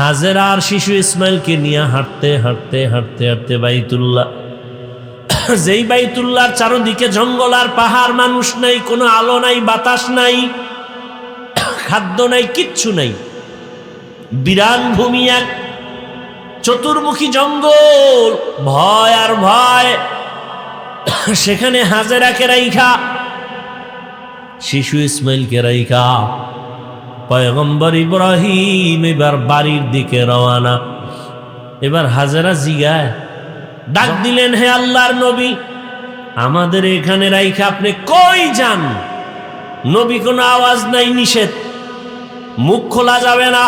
হাজেরা আর শিশু ইসমাইলকে নিয়ে হাঁটতে হাঁটতে হাঁটতে হাঁটতে বাইতুল্লাহ, যেই বাইতুল্লাহর চারদিকে জঙ্গল আর পাহাড়, মানুষ নাই, কোনো আলো নাই, বাতাস নাই, খাদ্য নাই, কিচ্ছু নাই, বিরান ভূমি, এক চতুর্মুখী জঙ্গল, ভয় আর ভয়। সেখানে হাজেরাকে রাইখা, শিশু ইসমাইলকে রাইখা পয়গম্বর ইব্রাহিম এবার বাড়ির দিকে রওয়ানা। এবার হাজেরা জিগায়, ডাক দিলেন, হে আল্লাহর নবী, আমাদের এখানে রাইখা আপনি কই যান? নবী কোনো আওয়াজ নাই, নিষেধ, মুখ খোলা যাবে না।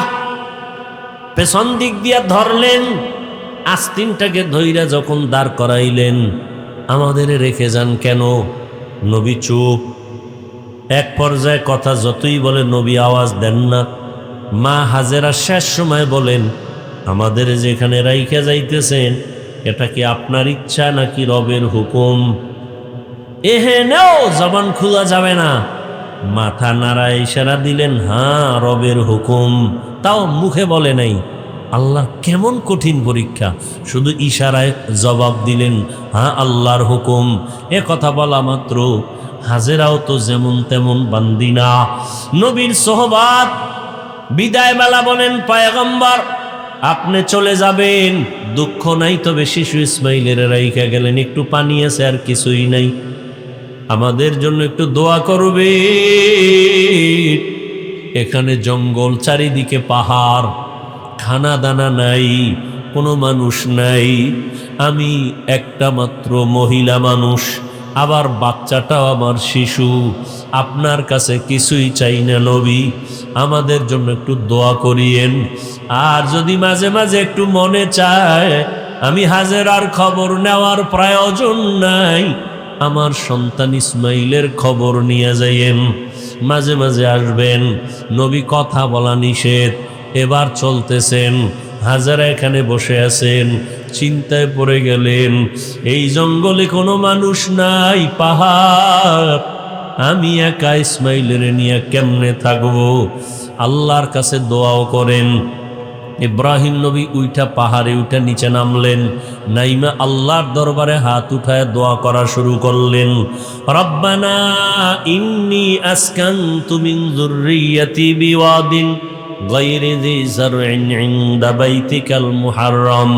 পেছন দিক দিয়া ধরলেন, আস্তিনটাকে ধইরা যখন দাঁড় করাইলেন, আমাদের রেখে যান কেন? নবী চুপ। এক পর্যায়ে কথা যতই বলে নবী আওয়াজ দেন না। মা হাজেরা শেষ সময় বলেন, আমাদের যেখানে রাইখা যাইতেছেন, এটা কি আপনার ইচ্ছা নাকি রবের হুকুম? এহেনেও জবান খোলা যাবে না। মাথা নাড়ায় ইশারা দিলেন, হ্যাঁ রবের হুকুম। তাও মুখে বলে নাই। আল্লাহ কেমন কঠিন পরীক্ষা, শুধু ইশারায় জবাব দিলেন, হ্যাঁ আল্লাহর হুকুম। এ কথা বলা মাত্র হাজেরাও তো যেমন তেমন বান্দি না। নবীর সোহবাত বিদায় বেলা বলেন, পয়গম্বর আপনি চলে যাবেন, দুঃখ নাই, তবে শিশু ইসমাইলের রাইখা গেলেন, একটু পানি আছে আর কিছুই নাই, আমাদের জন্য একটু দোয়া করবে। এখানে জঙ্গল, চারিদিকে পাহাড়, খানা দানা নাই, কোনো মানুষ নাই, আমি একটা মাত্র মহিলা মানুষ, আবার বাচ্চাটাও আমার শিশু, আপনার কাছে কিছুই চাই না নবী, আমাদের জন্য একটু দোয়া করিয়েন। আর যদি মাঝে মাঝে একটু মনে চায়, আমি হাজেরার খবর নেওয়ার প্রয়োজন নাই, আমার সন্তান ইসমাইলের খবর নিয়ে যাইয়েন, মাঝে মাঝে আসবেন। নবী কথা বলা নিষেধ। এবার চলতেছেন, হাজেরা এখানে বসে আছেন, চিন্তায় পড়ে গেলেন, এই জঙ্গলে কোনো মানুষ নাই, পাহাড়, আমি একা ইসমাইলের নিয়ে কেমনে থাকবো? আল্লাহর কাছে দোয়াও করেন। ইব্রাহিম নবী উইঠা পাহাড়ে উঠা নিচে নামলেন, নাইমা আল্লাহর দরবারে হাত উঠায় দোয়া করা শুরু করলেন। রব্বানা ইন্নী আসকানতু মিন যুররিয়্যাতি বিওয়াদিন গায়রি যি যারইন ইনদা বাইতিকাল মুহাররম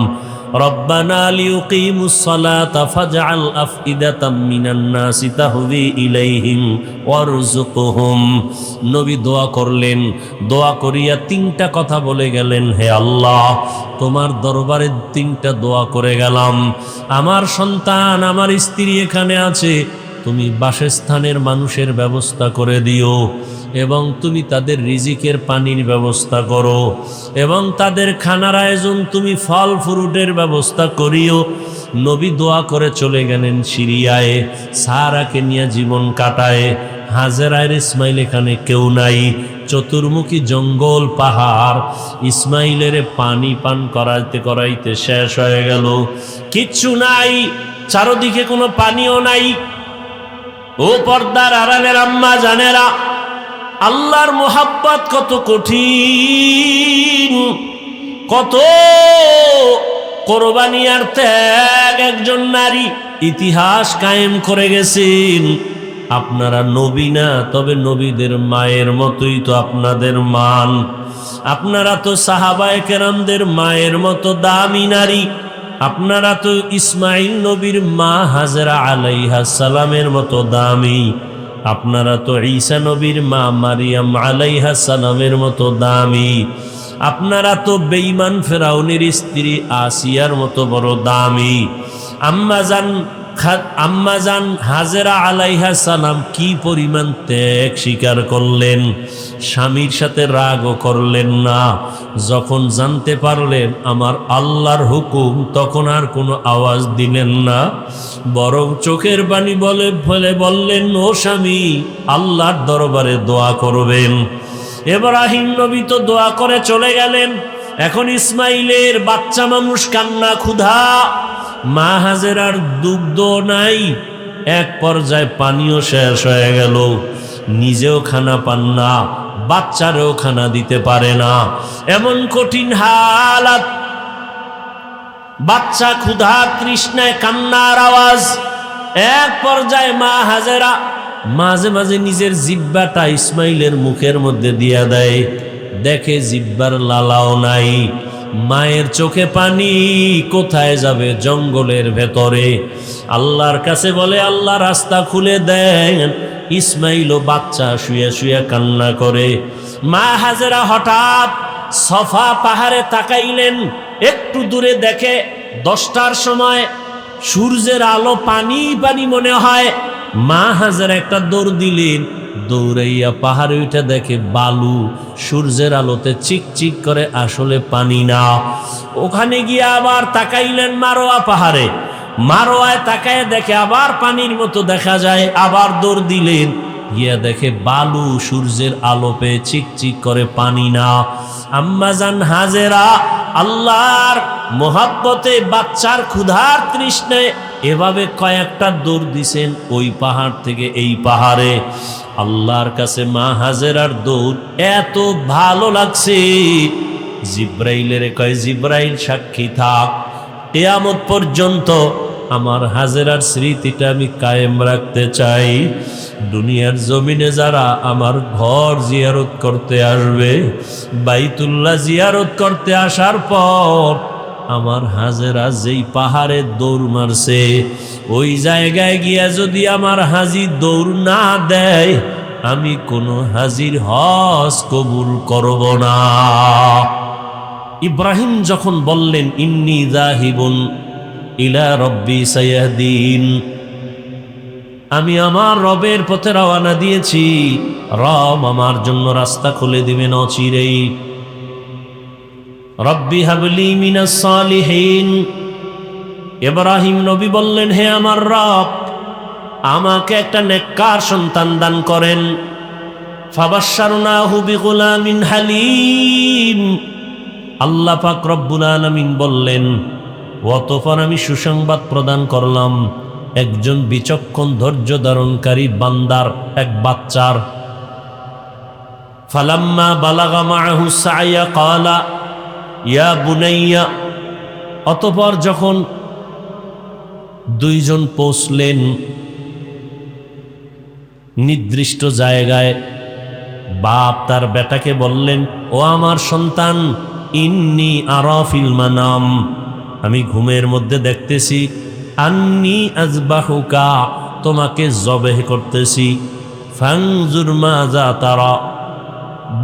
রব্বানা লিয়ুকিমুস সালাতা ফাজআল আফইদাতাম মিনান নাসি তাহবি ইলাইহিম ওয়ারযুকহুম। নবী দোয়া করলেন, দোয়া করিয়া তিনটা কথা বলে গেলেন, হে আল্লাহ, তোমার দরবারে তিনটা দোয়া করে গেলাম। আমার সন্তান, আমার স্ত্রী এখানে আছে, তুমি বাসস্থানের মানুষের ব্যবস্থা করে দিও, এবং তুমি তাদের রিজিকের পানির ব্যবস্থা করো, এবং তাদের খানার আয়োজন তুমি ফল ফ্রুটের ব্যবস্থা করিও। নবী দোয়া করে চলে গেলেন সিরিয়ায়, সারাকে নিয়ে জীবন কাটায়। হাজেরার ইসমাইল এখানে কেউ নাই, চতুর্মুখী জঙ্গল, পাহাড়, ইসমাইলের পানি পান করাইতে করাইতে শেষ হয়ে গেল, কিচ্ছু নাই, চারদিকে কোনো পানিও নাই। ও পর্দার আড়ালের আম্মা জানেরা, আল্লাহর মোহাব্বত কত কঠিন, কত কোরবানি আর ত্যাগ একজন নারী ইতিহাস কায়েম করে গেছেন। আপনারা নবী না, তবে নবীদের মায়ের মতোই তো আপনাদের মান। আপনারা তো সাহাবায়ে কেরামদের মায়ের মতো দামি নারী। আপনারা তো ইসমাইল নবীর মা হাজেরা আলাইহাস সালামের মতো দামি। আপনারা তো ঈসা নবীর মা মারিয়াম আলাইহাস সালামের মতো দামি। আপনারা তো বেঈমান ফেরাউনের স্ত্রী আসিয়ার মতো বড় দামি। আম্মাজান হাজেরা আলাইহাস সালাম কি পরিমাণ ত্যাগ স্বীকার করলেন, স্বামীর সাথে রাগও করলেন না। যখন জানতে পারলেন আমার আল্লাহর হুকুম, তখন আর কোনো আওয়াজ দিলেন না, বরং চোখের পানি বলে বললেন, ও স্বামী, আল্লাহর দরবারে দোয়া করবেন। ইব্রাহিম নবী তো দোয়া করে চলে গেলেন। এখন ইসমাইলের বাচ্চা মানুষ কান্না, ক্ষুধা, মা হাজেরার দুগ্ধ নাই, এক পর্যায়ে পানিও শেষ হয়ে গেল, নিজেও খানা পান না, বাচ্চারও খানা দিতে পারে না। এমন কঠিন হালাত, বাচ্চা ক্ষুধা তৃষ্ণায় কান্নার আওয়াজ। এক পর্যায়ে মা হাজেরা মাঝে মাঝে নিজের জিহ্বাটা ইসমাইলের মুখের মধ্যে দিয়া দেয়, দেখে জিহ্বার লালাও নাই। মায়ের চোখে পানি, কোথায় যাবে? জঙ্গলের ভেতরে। আল্লাহর কাছে বলে, আল্লাহ রাস্তা খুলে দেন। ইসমাইলও বাচ্চা শুয়ে শুয়ে কান্না করে। মা হাজেরা হঠাৎ সফা পাহাড়ে তাকাইলেন, একটু দূরে দেখে 10টার সময় সূর্যের আলো পানি পানি মনে হয়। মা হাজার একটা দৌড় দিলেন, দৌড়াইয়া পাহাড়ে উঠে দেখে বালু, সূর্যের আলোতে চিকচিক করে, আসলে পানি না। ওখানে গিয়ে আবার তাকাইলেন মারোয়া পাহাড়ে, মারোয়ায় তাকায় দেখে আবার পানির মতো দেখা যায়। আবার দৌড় দিলেন, গিয়া দেখে বালু, সূর্যের আলো পেয়ে চিকচিক করে, পানি না। আম্মাজান হাজেরা আল্লাহর মোহাব্বতে বাচ্চার ক্ষুধার তৃষ্ণায় এভাবে কয়েকটা দৌড় দিছেন, ওই পাহাড় থেকে এই পাহাড়ে। আল্লাহর কাছে মা হাজেরার দৌড় এত ভালো লাগছে, জিব্রাইলের কয়, জিব্রাইল সাক্ষী থাক, কিয়ামত পর্যন্ত আমার হাজেরার স্মৃতিটা আমি কায়েম রাখতে চাই। দুনিয়ার জমিনে যারা আমার ঘর জিয়ারত করতে আসবে, বাইতুল্লাহ জিয়ারত করতে আসার পর আমার হাজেরা যেই পাহাড়ে দৌড় মারছে, ওই জায়গায় গিয়া যদি আমার হাজি দৌড় না দেয়, আমি কোনো হাজির হজ কবুল করব না। ইব্রাহিম যখন বললেন, ইন্নী যাহিবুন ইলা রব্বি সায়াহদিন, আমি আমার রবের পথে রওনা দিয়েছি, রব আমার জন্য রাস্তা খুলে দিবেন অচিরেই। রব্বি হাবলি মিনাস সালিহিন, ইব্রাহিম নবী বললেন, হে আমার রব, আমাকে একটা নেককার সন্তান দান করেন। ফাবাশশারনাহু বিগুলামিন হালিম, আল্লাহ পাক রব্বুল আলামিন বললেন, অতঃপর আমি সুসংবাদ প্রদান করলাম একজন বিচক্ষণ ধৈর্য ধারণকারী বান্দার এক বাচ্চার। ফালাম্মা বালাগা মাআহু সা'য়া ক্বালা ইয়া বুনাইয়া, অতঃপর যখন দুইজন পৌঁছলেন নির্দিষ্ট জায়গায়, বাপ তার বেটাকে বললেন, ও আমার সন্তান, ইন্নী আরা ফিল মানাম, আমি ঘুমের মধ্যে দেখতেছি, আন্নী আযবাহুকা, তোমাকে জবেহ করতেছি, ফানজুর মাযা তারা,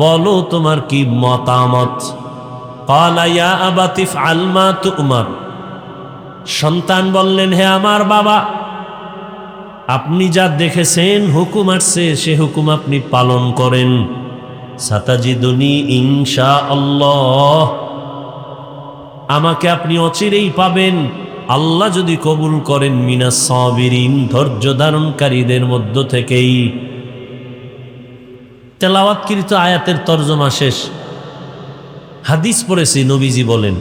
বলো তোমার কি মতামত। ক্বালা ইয়া আবাতি ইফআল মা তু'মার, সন্তান বললেন, হে আমার বাবা, আপনি যা দেখেছেন, হুকুম আসছে, সে হুকুম আপনি পালন করেন। সাতাজিদুনি ইনশাআল্লাহ, আমাকে আপনি অচিরেই পাবেন, আল্লাহ যদি কবুল করেন, মিনাস সাবিরিন, ধৈর্য ধারণকারীদের মধ্য থেকেই। তেলাওয়াতকৃত আয়াতের তরজমা শেষ। হাদিস পড়েছি, নবীজি বলেন,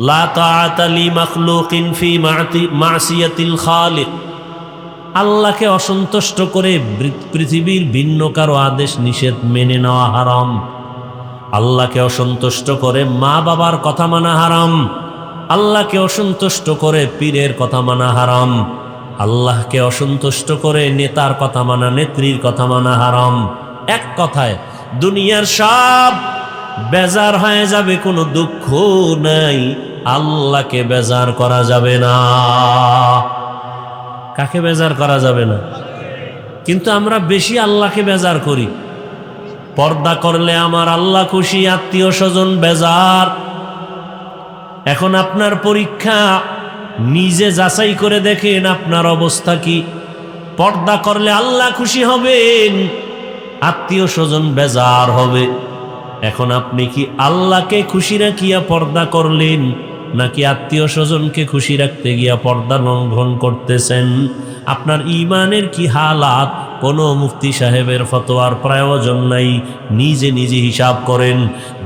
লা তাআতা লি মাখলুকিন ফি মাসিয়াতিল খালিক, আল্লাহকে অসন্তুষ্ট করে পৃথিবীর ভিন্ন কারো আদেশ নিষেধ মেনে নেওয়া হারাম। আল্লাহকে অসন্তুষ্ট করে মা বাবার কথা মানা হারাম। আল্লাহকে অসন্তুষ্ট করে পীরের কথা মানা হারাম। আল্লাহকে অসন্তুষ্ট করে নেতার কথা মানা, নেত্রীর কথা মানা হারাম। এক কথায় দুনিয়ার সব বেজার হয়ে যাবে, কোনো দুঃখ নাই, আল্লাহকে বেজার করা যাবে না। কাকে বেজার করা যাবে না? কিন্তু আমরা বেশি আল্লাহকে বেজার করি। পর্দা করলে আমার আল্লাহ খুশি, আত্মীয় স্বজন বেজার। এখন আপনার পরীক্ষা, নিজে যাচাই করে দেখেন আপনার অবস্থা কি। পর্দা করলে আল্লাহ খুশি হবেন, আত্মীয় স্বজন বেজার হবে। এখন আপনি কি আল্লাহকে খুশি রাখিয়া পর্দা করলেন, নাকি আত্মীয় স্বজনকে খুশি রাখতে গিয়া পর্দা লঙ্ঘন করতেছেন? আপনার ঈমানের কি হালাত? কোনো মুফতি সাহেবের ফতোয়ার প্রয়োজন নাই, নিজে নিজে হিসাব করেন।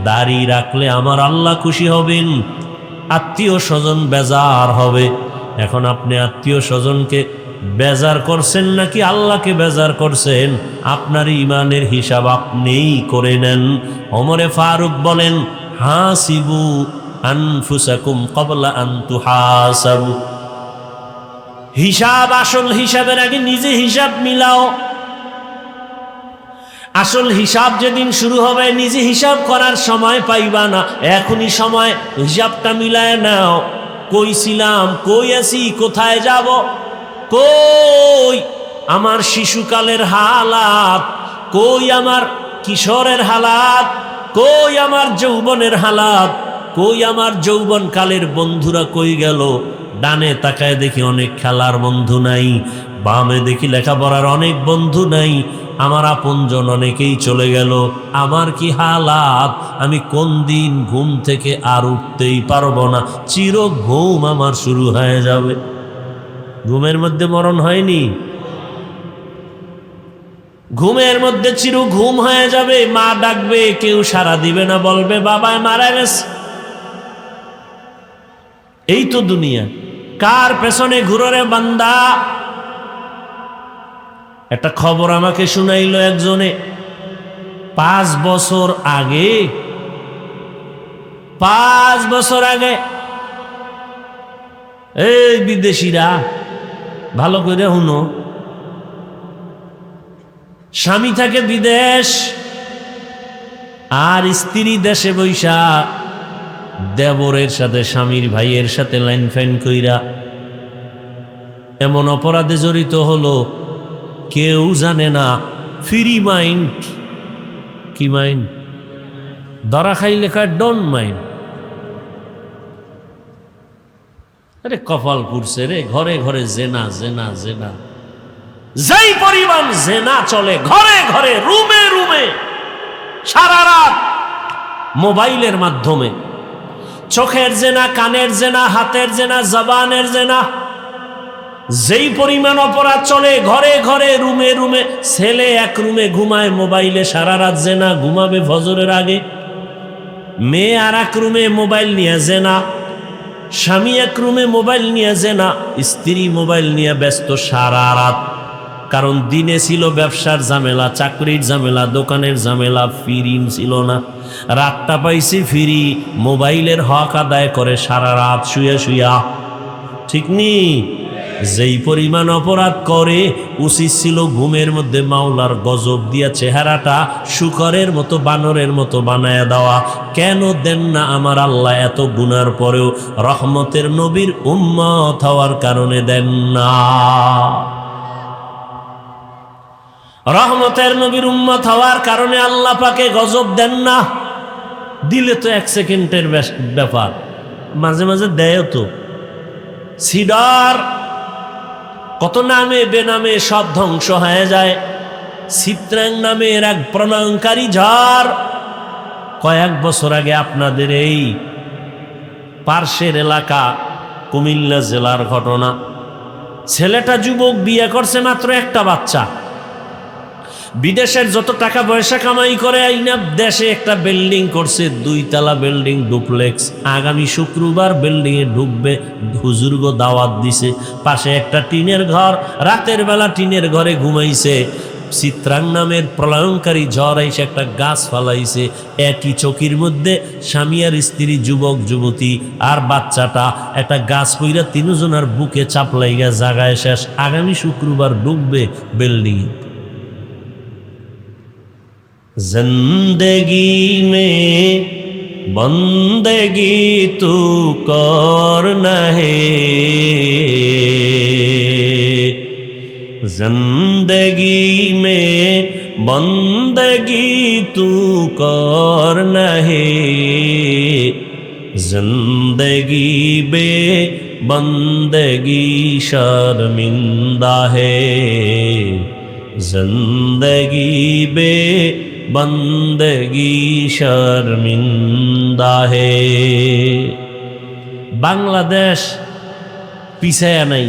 দাড়ি রাখলে আমার আল্লাহ খুশি হবেন, আত্মীয় স্বজন বেজার হবে। এখন আপনি আত্মীয় স্বজনকে বেজার করছেন নাকি আল্লাহকে বেজার করছেন? আপনার ইমানের হিসাব আপনিই করে নেন। ওমরে ফারুক বলেন, হাসিবু আনফুসাকুম ক্বাবলা আন তুহাসাবু। হিসাব, আসল হিসাবের আগে নিজে হিসাব মিলাও। আসল হিসাব যেদিন শুরু হবে নিজে হিসাব করার সময় পাইবা না। এখনই সময় হিসাবটা মিলায় নাও। কই ছিলাম, কই আছি, কোথায় যাব, কই আমার শিশুকালের হালাত, কই আমার কিশোরের হালাত, কই আমার যৌবনের হালাত, কই আমার যৌবনকালের বন্ধুরা কই গেল? ডানে তাকায় দেখি অনেক খেলার বন্ধু নাই, বামে দেখি লেখাপড়ার অনেক বন্ধু নাই, আমার আপনজন অনেকেই চলে গেল। আমার কি হালাত! আমি কোন দিন ঘুম থেকে আর উঠতেই পারবো না, চির ঘুম আমার শুরু হয়ে যাবে। ঘুমের মধ্যে মরণ হয়নি? ঘুমের মধ্যে চির ঘুম হয়ে যাবে। মা ডাকবে, কেউ সাড়া দিবে না, বলবে বাবায় মারা গেছে। এই তো দুনিয়া। কার পেছনে ঘুরে বান্দা? একটা খবর আমাকে শুনাইল একজনে, 5 বছর আগে, 5 বছর আগে, এই বিদেশিরা ভালো করে শুনো, স্বামী থাকে বিদেশ আর স্ত্রী দেশে বৈশা দেবরের সাথে, স্বামীর ভাইয়ের সাথে লাইন ফাইন কইরা এমন অপরাধে জড়িত হলো কেউ জানে না। Free mind. কি মাইন্ড? ধরা খাই লেখা ডোন্ট মাইন্ড। আরে কপাল পুড়ছে রে, ঘরে ঘরে জেনা জেনা জেনা। যেই পরিমাণ জেনা চলে ঘরে ঘরে, রুমে রুমে, সারা রাত মোবাইলের মাধ্যমে। চোখের জেনা, কানের জেনা, হাতের জেনা, জবানের জেনা। যেই পরিমাণ অপরাধ চলে ঘরে ঘরে, রুমে রুমে। ছেলে এক রুমে ঘুমায় মোবাইলে সারা রাত জেনা, ঘুমাবে ফজরের আগে। মেয়ে আর এক রুমে মোবাইল নিয়ে জেনা। স্বামী এক রুমে মোবাইল নিয়ে জেনা, স্ত্রী মোবাইল নিয়ে ব্যস্ত সারা রাত। কারণ দিনে ছিল ব্যবসার ঝামেলা, চাকরির ঝামেলা, দোকানের ঝামেলা, ফ্রি ছিল না। রাতটা পাইছে ফ্রি, মোবাইলের হক আদায় করে সারা রাত শুয়ে শুয়া। ঠিক নি? যেই পরিমাণ অপরাধ করে, উচিত ছিল ঘুমের মধ্যে মাওলার গজব দিয়া চেহারাটা শুকরের মতো, বানরের মতো বানায়া দেওয়া। কেন দেন না আমার আল্লাহ? এত গুনার পরেও রহমতের নবীর উম্মত হওয়ার কারণে দেন না। রহমতের নবীর উম্মত হওয়ার কারণে আল্লাহ পাকে গজব দেন না। দিলে তো 1 সেকেন্ডের ব্যাপার, মাঝে মাঝে দেয় তো। সিডার কত নামে বেনামে সব ধ্বংস হয়ে যায়। চিত্রাং নামের এক প্রলয়ঙ্কারী ঝড় কয়েক বছর আগে আপনাদের এই পার্শ্বের এলাকা কুমিল্লা জেলার ঘটনা। ছেলেটা যুবক, বিয়ে করছে, মাত্র একটা বাচ্চা। বিদেশের যত টাকা পয়সা কামাই করে আইনা দেশে একটা বিল্ডিং করছে, 2 তলা বিল্ডিং, ডুপ্লেক্স। আগামী শুক্রবার বিল্ডিং এ ঢুকবে, হুজুরগো দাওয়াত দিছে। পাশে একটা টিনের ঘর, রাতের বেলা টিনের ঘরে ঘুমাইছে। চিত্রাং নামের প্রলয়ঙ্কারী ঝড় এসে একটা গাছ ফালাইছে। একই চকির মধ্যে স্বামী আর স্ত্রী, যুবক যুবতী আর বাচ্চাটা, একটা গাছ পইরা 3 জনের বুকে চাপ লাইগা জাগায় শেষ। আগামী শুক্রবার ঢুকবে বিল্ডিং। जिंदगी में बंदगी तू करना है, जिंदगी में बंदगी तू करना है, जिंदगी बे बंदगी शर्मिंदा है, जिंदगी बे बंदगी शर्मिंदा है। বাংলাদেশ পিছায়া নাই।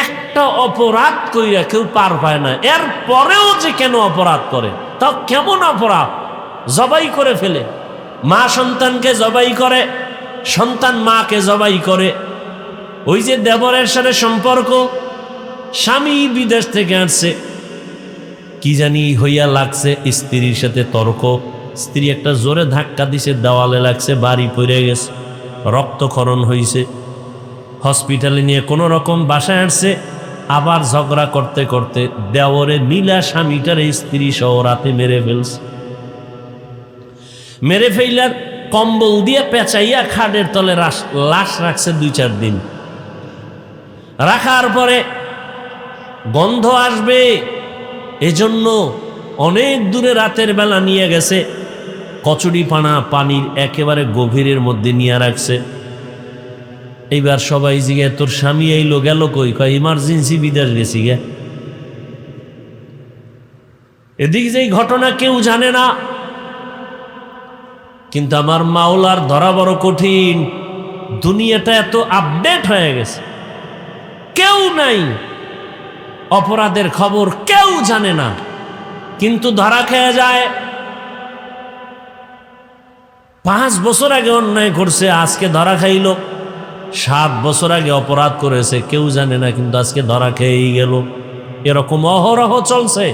একটা অপরাধ কইরা কেউ পার পায় না। এর পরেও যে কেন অপরাধ করে, তা কেমন অপরাধ? জবাই করে ফেলে। মা সন্তানকে জবাই করে, সন্তান মাকে জবাই করে। ওই যে দেবরের সাথে সম্পর্ক, স্বামী বিদেশ থেকে আসছে, কি জানি হইয়া লাগছে, স্ত্রীর সাথে তর্ক, স্ত্রী একটা জোরে ধাক্কা দিছে, দেওয়ালে লাগছে, বাড়ি পড়ে গেছে, রক্তক্ষরণ হয়েছে। হসপিটালে নিয়ে কোনো রকম বাসায় আসছে, আবার ঝগড়া করতে করতে দেওরে নীলা স্বামীটার স্ত্রী সহ রাতে মেরে ফেলছে। মেরে ফেলার কম্বল দিয়ে পেঁচাইয়া খাটের তলে লাশ রাখছে 2-4 দিন। রাখার পরে গন্ধ আসবে এজন্য অনেক দূরে রাতের বেলা নিয়ে গেছে, কচুরি পানা পানির একেবারে গভীরের মধ্যে নিয়ে রাখছে। এইবার সবাই জিগে, তোর স্বামী এইলো গেল কই? কয় ইমার্জেন্সি বিদেশ গেছি গে। এদিকে যে ঘটনা কেউ জানে না, কিন্তু আমার মাওলার ধরা বড় কঠিন। দুনিয়াটা এত আপডেট হয়ে গেছে, কেউ নাই, অপরাধের খবর কেউ জানে না, কিন্তু ধরা খেয়ে যায়। 5 বছর আগে অন্যায় করছে, আজকে ধরা খাইল। 7 বছর আগে অপরাধ করেছে, কেউ জানে না, কিন্তু আজকে ধরা খেয়েই গেল। এরকম অহরহ চলছে।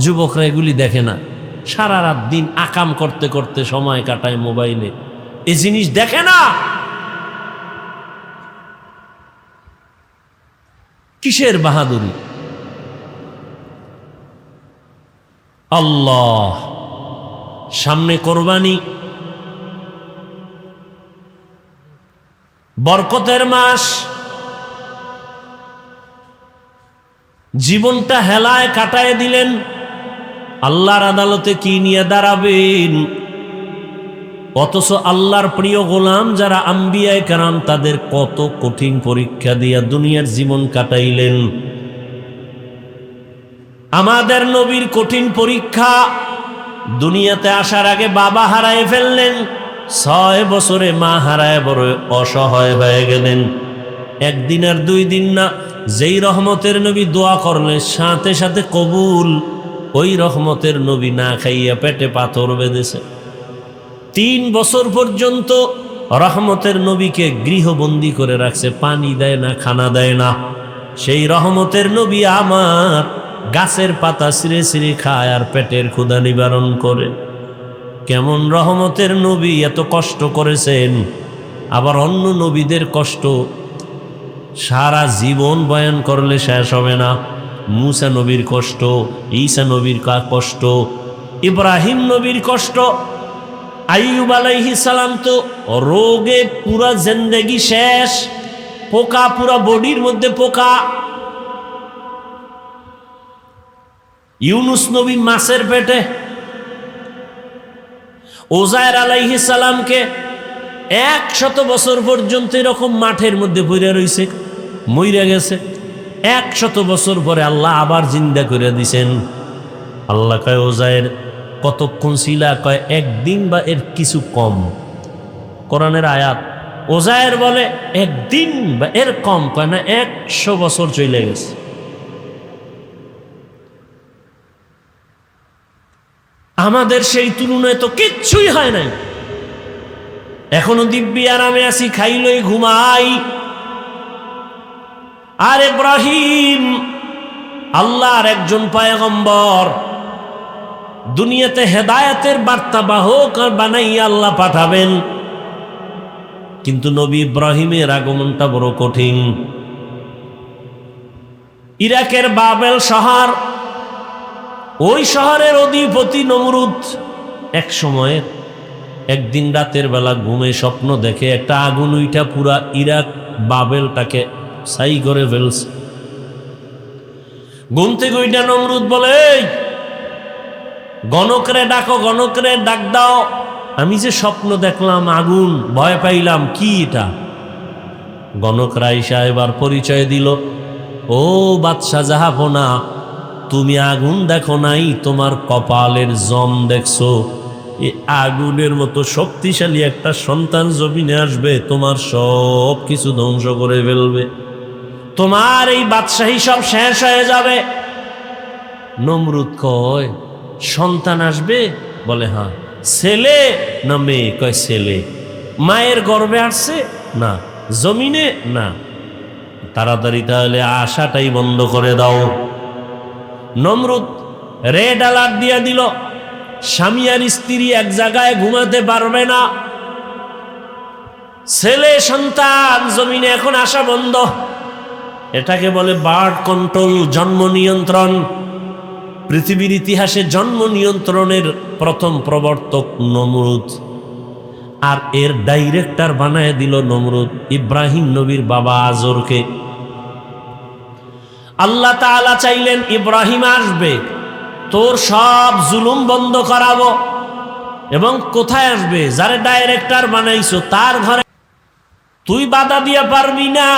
যুবকরা এগুলি দেখে না, সারা রাত দিন আকাম করতে করতে সময় কাটায় মোবাইলে, এই জিনিস দেখে না। কিসের বাহাদুরি? আল্লাহ, সামনে কোরবানি, বরকতের মাস, জীবনটা হেলায় কাটায় দিলেন, আল্লাহর আদালতে কি নিয়ে দাঁড়াবেন? অথচ আল্লাহর প্রিয় গোলাম যারা আম্বিয়ায়ে কেরাম, তাদের কত কঠিন পরীক্ষা দিয়া দুনিয়ার জীবন কাটাইলেন। আমাদের নবীর কঠিন পরীক্ষা, দুনিয়াতে আসার আগে বাবা হারায় ফেললেন, 6 বছরে মা হারায় বড় অসহায় হয়ে গেলেন। 1 দিন আর 2 দিন না, যেই রহমতের নবী দোয়া করলেন সাথে সাথে কবুল। ওই রহমতের নবী না খাইয়া পেটে পাথর বেঁধেছে। 3 বছর পর্যন্ত রহমতের নবীকে গৃহবন্দী করে রাখছে, পানি দেয় না, খানা দেয় না। সেই রহমতের নবী আমার গাছের পাতা ছিঁড়ে ছিঁড়ে খায় আর পেটের ক্ষুধা নিবারণ করে। কেমন রহমতের নবী, এত কষ্ট করেছেন। আবার অন্য নবীদের কষ্ট সারা জীবন বয়ান করলে শেষ হবে না। মুসা নবীর কষ্ট, ঈসা নবীর কষ্ট, ইব্রাহিম নবীর কষ্ট, আইয়ুব আলাইহিস সালাম তো রোগে পুরা জিন্দেগি শেষ, পোকা পুরা বডির মধ্যে পোকা। ইউনুস নবী মাছের পেটে। ওজায়ের আলাইহিস সালামকে 100 বছর পর্যন্ত এরকম মাঠের মধ্যে পড়ে রইছে, মইরা গেছে। 100 বছর পরে আল্লাহ আবার জিন্দা করে দিছেন। আল্লাহ কয় ওজায়ের কতক্ষণ ছিলা? কয় 1 দিন বা এর কিছু কম। কোরআনের আয়াত। ওজায়ের বলে 1 দিন বা এর কম, কয় না 100 বছর চলে গেছে। আমাদের সেই তুলনায় তো কিচ্ছুই হয় নাই। এখনো দিব্যি আরামে আছি, খাইলই ঘুমাই। আর ইব্রাহিম আল্লাহর একজন পয়গম্বর, দুনিয়াতে হেদায়েতের বার্তা বাহক বানাইয়া আল্লাহ পাঠাবেন, কিন্তু নবী ইব্রাহিমের আগমনটা বড় কঠিন। ইরাকের বাবেল শহর, ওই শহরের অধিপতি নমরুদ এক সময়ের একদিন রাতের বেলা ঘুমে স্বপ্ন দেখে একটা আগুন উইঠা পুরা ইরাক বাবেলটাকে ছাই করে ফেলছে। ঘুম থেকে উইঠা নমরুদ বলে, এই গণকরে ডাকো, গণকরে ডাক দাও, আমি যে স্বপ্ন দেখলাম আগুন, ভয় পাইলাম, কি এটা? গণকরা আইসা এবার পরিচয় দিল, ও বাদশাহ জাহাপনা, তুমি আগুন দেখো নাই, তোমার কপালের জম দেখছো। এই আগুনের মতো শক্তিশালী একটা সন্তান জমিনে আসবে, তোমার সব কিছু ধ্বংস করে ফেলবে, তোমার এই বাদশাহী সব শেষ হয়ে যাবে। নমরুদ কয়, সন্তান আসবে? বলে হ্যাঁ। ছেলে না মেয়ে? কয় ছেলে। মায়ের গর্ভে আসছে? না। জমিনে? না। তাড়াতাড়ি তাহলে আশাটাই বন্ধ করে দাও। নমরুদ রেড অ্যালার্ট দিয়ে দিল, স্বামী আর স্ত্রী এক জায়গায় ঘুমাতে পারবে না, ছেলে সন্তান জমিনে এখন আসা বন্ধ। এটাকে বলে বার্ড কন্ট্রোল, জন্ম নিয়ন্ত্রণ। পৃথিবীর ইতিহাসে জন্ম নিয়ন্ত্রণের প্রথম প্রবর্তক নমরুদ, আর এর ডাইরেক্টর বানায় দিল নমরুদ ইব্রাহিম নবীর বাবা আজরকে। আল্লাহ তাআলা চাইলেন ইব্রাহিম আসবে, তোর সব জুলুম বন্ধ করাবো। এবং কোথায় আসবে? যারে ডাইরেক্টর বানাইছো তার ঘরে। তুই বাধা দিয়া পারবি না,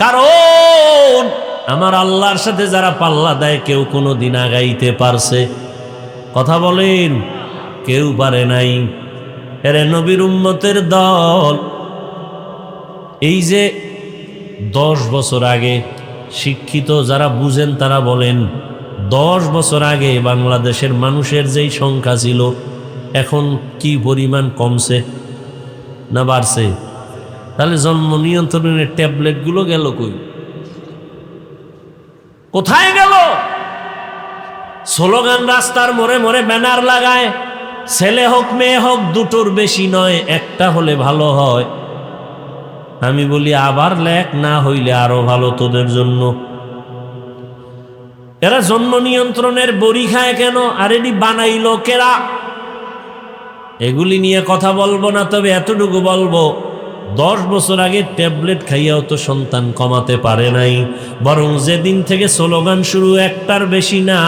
কারণ আমার আল্লাহর সাথে যারা পাল্লা দেয় কেউ কোনো দিন আগাইতে পারছে? কথা বলেন, কেউ পারে নাই। এরে নবীর উম্মতের দল, এই যে 10 বছর আগে, শিক্ষিত যারা বুঝেন তারা বলেন 10 বছর আগে বাংলাদেশের মানুষের যেই সংখ্যা ছিল এখন কি পরিমাণ কমছে না বাড়ছে? তাহলে জন্ম নিয়ন্ত্রণের ট্যাবলেটগুলো গেল কই? কোথায় গেল? স্লোগান রাস্তার মোড়ে মোড়ে ব্যানার লাগায়, ছেলে হোক মেয়ে হোক দুটোর বেশি নয়, একটা হলে ভালো হয়। আমি বলি আবার লেখ, না হইলে আরো ভালো তোদের জন্য। এরা জন্ম নিয়ন্ত্রণের বড়ি খায় কেন? আর এটি বানাইলো কেরা? এগুলি নিয়ে কথা বলবো না, তবে এতটুকু বলবো 10 বছর আগে ট্যাবলেট খাইয়াও তো সন্তান কমাতে পারে নাই, বরং যেদিন থেকে স্লোগান শুরু একটার বেশি না,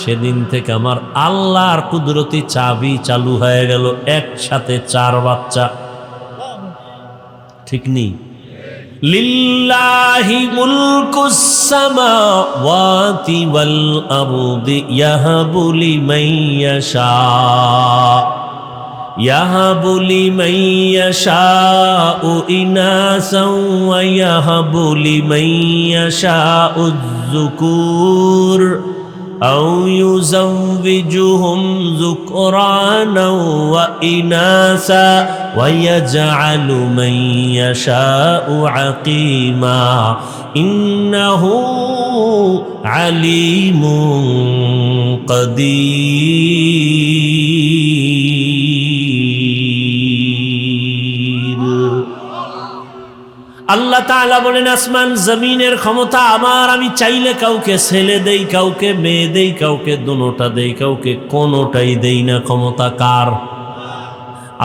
সেদিন থেকে আমার আল্লাহর কুদরতি চাবি চালু হয়ে গেল, একসাথে 4 বাচ্চা। ঠিক নেই? লিল্লাহি মুলকুস সামাওয়াতি ওয়াল আরদি ইয়াহাবু লিমান ইয়াশা ইয়াহাবু লিমান ইয়াশাউ ইনাসাও ওয়া ইয়াহাবু লিমান ইয়াশাউ যুকুর আও ইউযাওবিজুহুম যুকরানা ওয়া ইনাসা ওয়া ইয়াজআলু মান ইয়াশাউ আকিমা ইন্নাহু আলিমুন কাদির। আল্লাহ তাআলা বলেন আসমান জমিনের ক্ষমতা আমার, আমি চাইলে কাউকে ছেলে দেই, কাউকে মেয়ে দেই, কাউকে দুটোটা দেই, কাউকে কোনোটাই দেই না। ক্ষমতা কার?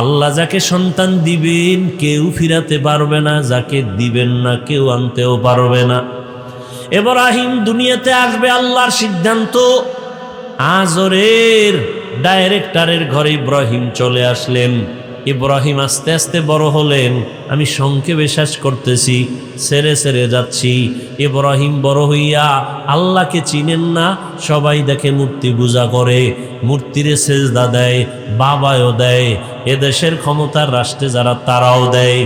আল্লাহ যাকে সন্তান দিবেন কেউ ফিরাতে পারবে না, যাকে দিবেন না কেউ আনতেও পারবে না। ইব্রাহিম দুনিয়াতে আসবে আল্লাহর সিদ্ধান্ত। আজরের ডাইরেক্টরের ঘরে ইব্রাহিম চলে আসলেন। ইব্রাহিম আস্তে আস্তে বড় হলেন। আমি সংক্ষেপে শেষ করতেছি, সেরে সেরে যাচ্ছি। ইব্রাহিম বড় হইয়া আল্লাহকে চিনেন না, সবাই দেখে মূর্তি পূজা করে, মূর্তিরে সেজদা দেয়, বাবাও দেয়, এদেশের ক্ষমতার রাষ্ট্রে যারা তারাও দেয়।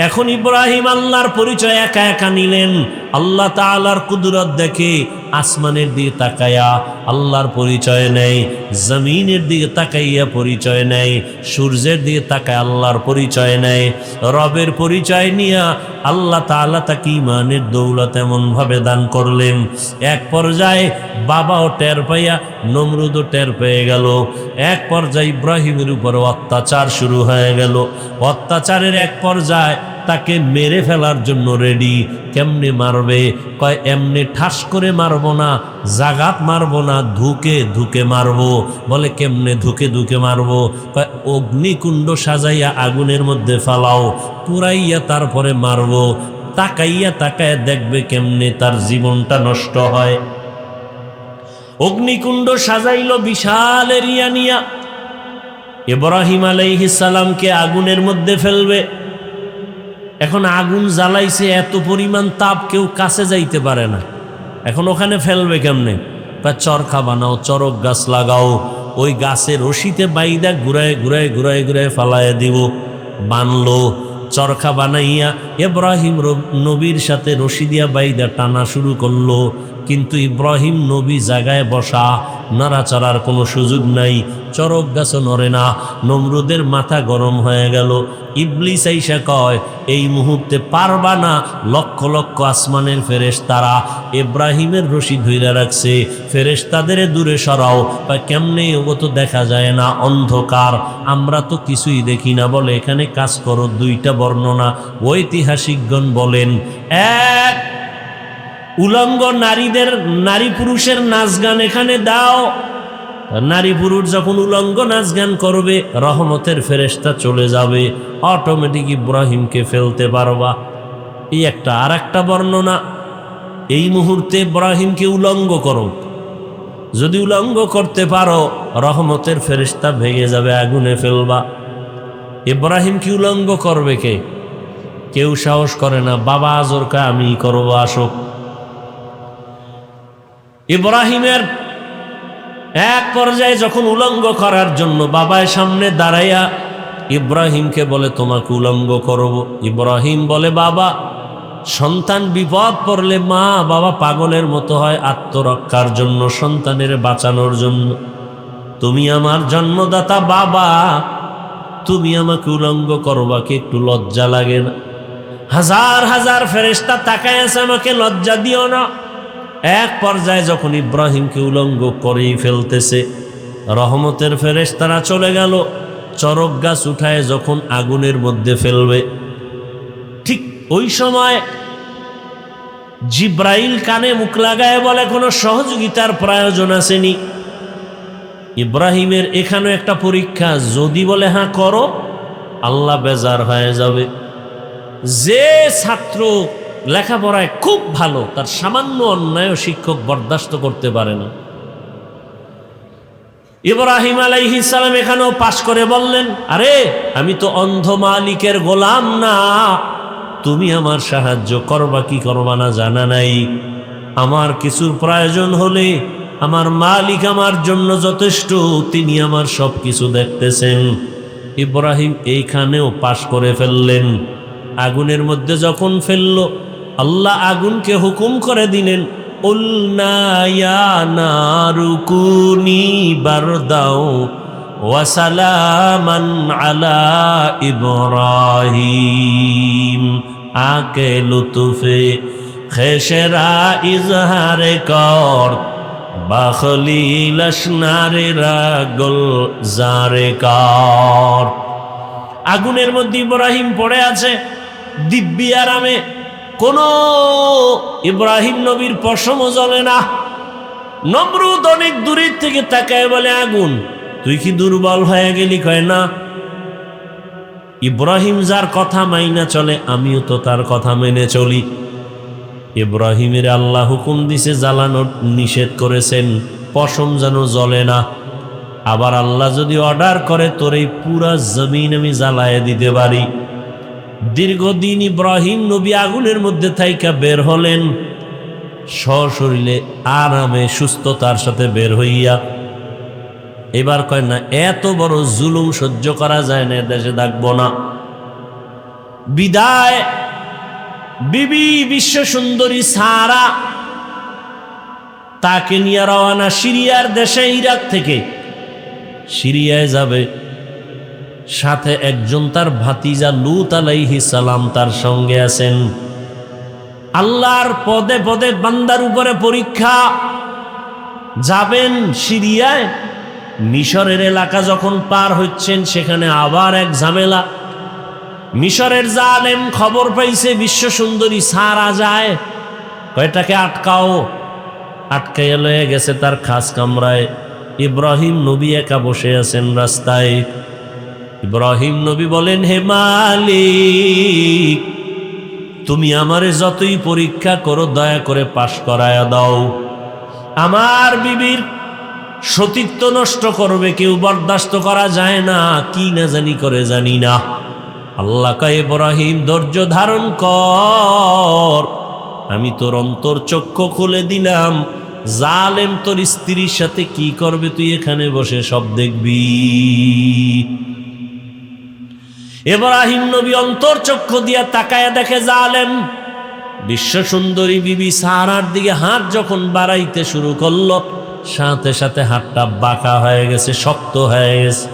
এখন ইব্রাহিম আল্লাহর পরিচয় একা একা নিলেন। আল্লাহ তাআলার কুদরত দেখে আসমানের দিকে তাকাইয়া আল্লাহর পরিচয় নেয়, জমিনের দিকে তাকাইয়া পরিচয় নেয়, সূর্যের দিকে তাকায় আল্লাহর পরিচয় নেয়। রবের পরিচয় নিয়া আল্লাহ তাআলা তাকে ঈমানের দৌলত এমনভাবে দান করলেন, এক পর্যায়ে বাবাও টের পাইয়া নমরুদও টের পেয়ে গেল। এক পর্যায়ে ইব্রাহিমের উপর অত্যাচার শুরু হয়ে গেল। অত্যাচারের এক পর্যায়ে তাকে মেরে ফেলার জন্য রেডি। কেমনে মারবে? কয় এমনি ঠাস করে মারবো না, জাগাত মারবো না, ধুকে ধুকে মারবো। বলে কেমনে ধুকে ধুকে মারবো? কয় অগ্নিকুণ্ড সাজাইয়া আগুনের মধ্যে ফালাও, পুরাইয়া তারপরে মারবো। তাকাইয়া তাকাইয়া দেখবে কেমনে তার জীবনটা নষ্ট হয়। অগ্নিকুণ্ড সাজাইল বিশাল এরিয়া নিয়া। ইব্রাহিম আলাইহিস সালামকে আগুনের মধ্যে ফেলবে। এখন আগুন জ্বালাইছে, এত পরিমাণ তাপ, কেউ কাছে যাইতে পারে না। এখন ওখানে ফেলবে কেমনে? চরখা বানাও, চরক গাছ লাগাও, ওই গাছের রশিতে বাইদা ঘুরায় ঘুরায় ঘুরায় ঘুরায় ফালাইয়া দিব। বানলো, চরখা বানাইয়া ইব্রাহিম নবীর সাথে রশি দিয়া বাইদা টানা শুরু করলো। কিন্তু ইব্রাহিম নবী জায়গায় বসা, নাড়াচাড়ার কোনো সুযোগ নাই। চরক গাছও নড়ে না। নমরুদের মাথা গরম হয়ে গেল। ইবলিস আইসা কয়, এই মুহূর্তে পারবা না। লক্ষ লক্ষ আসমানের ফেরেশতারা ইব্রাহিমের রশি ধইরা রাখছে, ফেরেশতাদের দূরে সরাও। বা কেমনে, ও তো দেখা যায় না, অন্ধকার, আমরা তো কিছুই দেখি না। বলে এখানে কাজ করো, দুইটা বর্ণনা ঐতিহাসিকগণ বলেন। এক, উলঙ্গ নারীদের, নারী পুরুষের নাচ গান এখানে দাও। নারী পুরুষ যখন উলঙ্গ নাচ গান করবে, রহমতের ফেরেশতা চলে যাবে, অটোমেটিক ইব্রাহিমকে ফেলতে পারবা। এই একটা। আর একটা বর্ণনা, এই মুহূর্তে ইব্রাহিমকে উলঙ্গ করো, যদি উলঙ্গ করতে পারো রহমতের ফেরেশতা ভেঙে যাবে, আগুনে ফেলবা। ইব্রাহিমকে উলঙ্গ করবে কে? কেউ সাহস করে না। বাবা আজরকা আমি করবো, আসো। ইব্রাহিমের এক পর্যায়ে যখন উলঙ্গ করার জন্য বাবায় সামনে দাঁড়াইয়া ইব্রাহিমকে বলে, তোমাকে উলঙ্গ করব। ইব্রাহিম বলে, বাবা, সন্তান বিপদ পড়লে মা বাবা পাগলের মতো হয় আত্মরক্ষার জন্য, সন্তানের বাঁচানোর জন্য। তুমি আমার জন্মদাতা বাবা, তুমি আমাকে উলঙ্গ করবা, কি একটু লজ্জা লাগে না? হাজার হাজার ফেরেশতা তাকায় আছে, আমাকে লজ্জা দিও না। এক পর্যায়ে যখন ইব্রাহিমকে উলঙ্গ করেই ফেলতেছে, রহমতের ফেরেশতারা চলে গেল। চরক গাছ উঠায় যখন আগুনের মধ্যে ফেলবে, ঠিক ওই সময় জিব্রাইল কানে মুখ লাগায় বলে, কোনো সহযোগিতার প্রয়োজন আসেনি। ইব্রাহিমের এখানে একটা পরীক্ষা, যদি বলে হ্যাঁ করো, আল্লাহ বেজার হয়ে যাবে। যে ছাত্র লেখাপড়ায় খুব ভালো, তার সামান্য অন্যায় শিক্ষক বরদাস্ত করতে পারে না। ইব্রাহিম আলাইহিস সালাম এখানেও পাশ করে বললেন, আরে আমি তো অন্ধ মালিকের গোলাম না, তুমি আমার সাহায্য করবা কি করবা না জানা নাই। আমার কিছুর প্রয়োজন হলে আমার মালিক আমার জন্য যথেষ্ট, তিনি আমার সব কিছু দেখতেছেন। ইব্রাহিম এইখানেও পাশ করে ফেললেন। আগুনের মধ্যে যখন ফেলল, আল্লাহ আগুনকে হুকুম করে দিলেন, কুলনা ইয়া নারু কুনি বারদাও ওয়া সালামান আলা ইব্রাহিম। আকে লুতুফে খেশরা ইজহারে কর, বাখলিল আসনারে রাগল জারে কর। আগুনের মধ্যে ইব্রাহিম পড়ে আছে দিব্যি আরামে, কোন ইব্রাহিম নবীর পশমও জ্বলে না। নমরুদ অনেক দূরের থেকে তাকায় বলে, আগুন তুই কি দুর্বল হয়ে গেলি? কয় না, ইব্রাহিম যার কথা মাইনা চলে, আমিও তো তার কথা মেনে চলি। ইব্রাহিমের আল্লাহ হুকুম দিছে জ্বালানোর, নিষেধ করেছেন পশম যেন জ্বলে না। আবার আল্লাহ যদি অর্ডার করে, তোর এই পুরা জমিন আমি জ্বালায় দিতে পারি। দীর্ঘদিন ইব্রাহিম নবী আগুনের মধ্যে থাইকা বের হলেন, সশরীরে আরামে সুস্থতার সাথে বের হইয়া। এবার কয় না, এত বড় জুলুম সহ্য করা যায় না, দেশে থাকবো না। বিদায় বিবি বিশ্ব সুন্দরী সারা, তাকে নিয়ে রওনা সিরিয়ার দেশে, ইরাক থেকে সিরিয়ায় যাবে। সাথে একজন তার ভাতিজা লূত আলাইহিস সালাম তার সঙ্গে আছেন। আল্লাহর পদে পদে বান্দার উপরে পরীক্ষা। যাবেন সিরিয়ায়, মিশরের এলাকা যখন পার হচ্ছেন, সেখানে আবার এক ঝামেলা। মিশরের জালেম খবর পাইছে বিশ্ব সুন্দরী সারা যায়, কয়টাকে আটকাও। আটকাইয়া লয়ে গেছে তার খাস কামরায়। ইব্রাহিম নবী একা বসে আছেন রাস্তায়। ইব্রাহিম নবী বলেন, হে মালিক, তুমি আমারে যতই পরীক্ষা করো, দয়া করে পাশ করায়া দাও। আমার বিবির সতীত্ব নষ্ট করবে কেউ, বরদাস্ত করা যায় না। কি না জানি করে জানি না। আল্লাহ কয়, ইব্রাহিম ধৈর্য ধারণ কর, আমি তোর অন্তর চক্ষু খুলে দিলাম। জালেম তোর স্ত্রীর সাথে কি করবে তুই এখানে বসে সব দেখবি। ইব্রাহিম নবী অন্তর চক্ষু দিয়া তাকায়া দেখে, জালেম বিশ্ব সুন্দরী বিবি সারার দিকে হাত যখন বাড়াইতে শুরু করলো, সাথে সাথে হাতটা বাঁকা হয়ে গেছে, শক্ত হয়ে গেছে।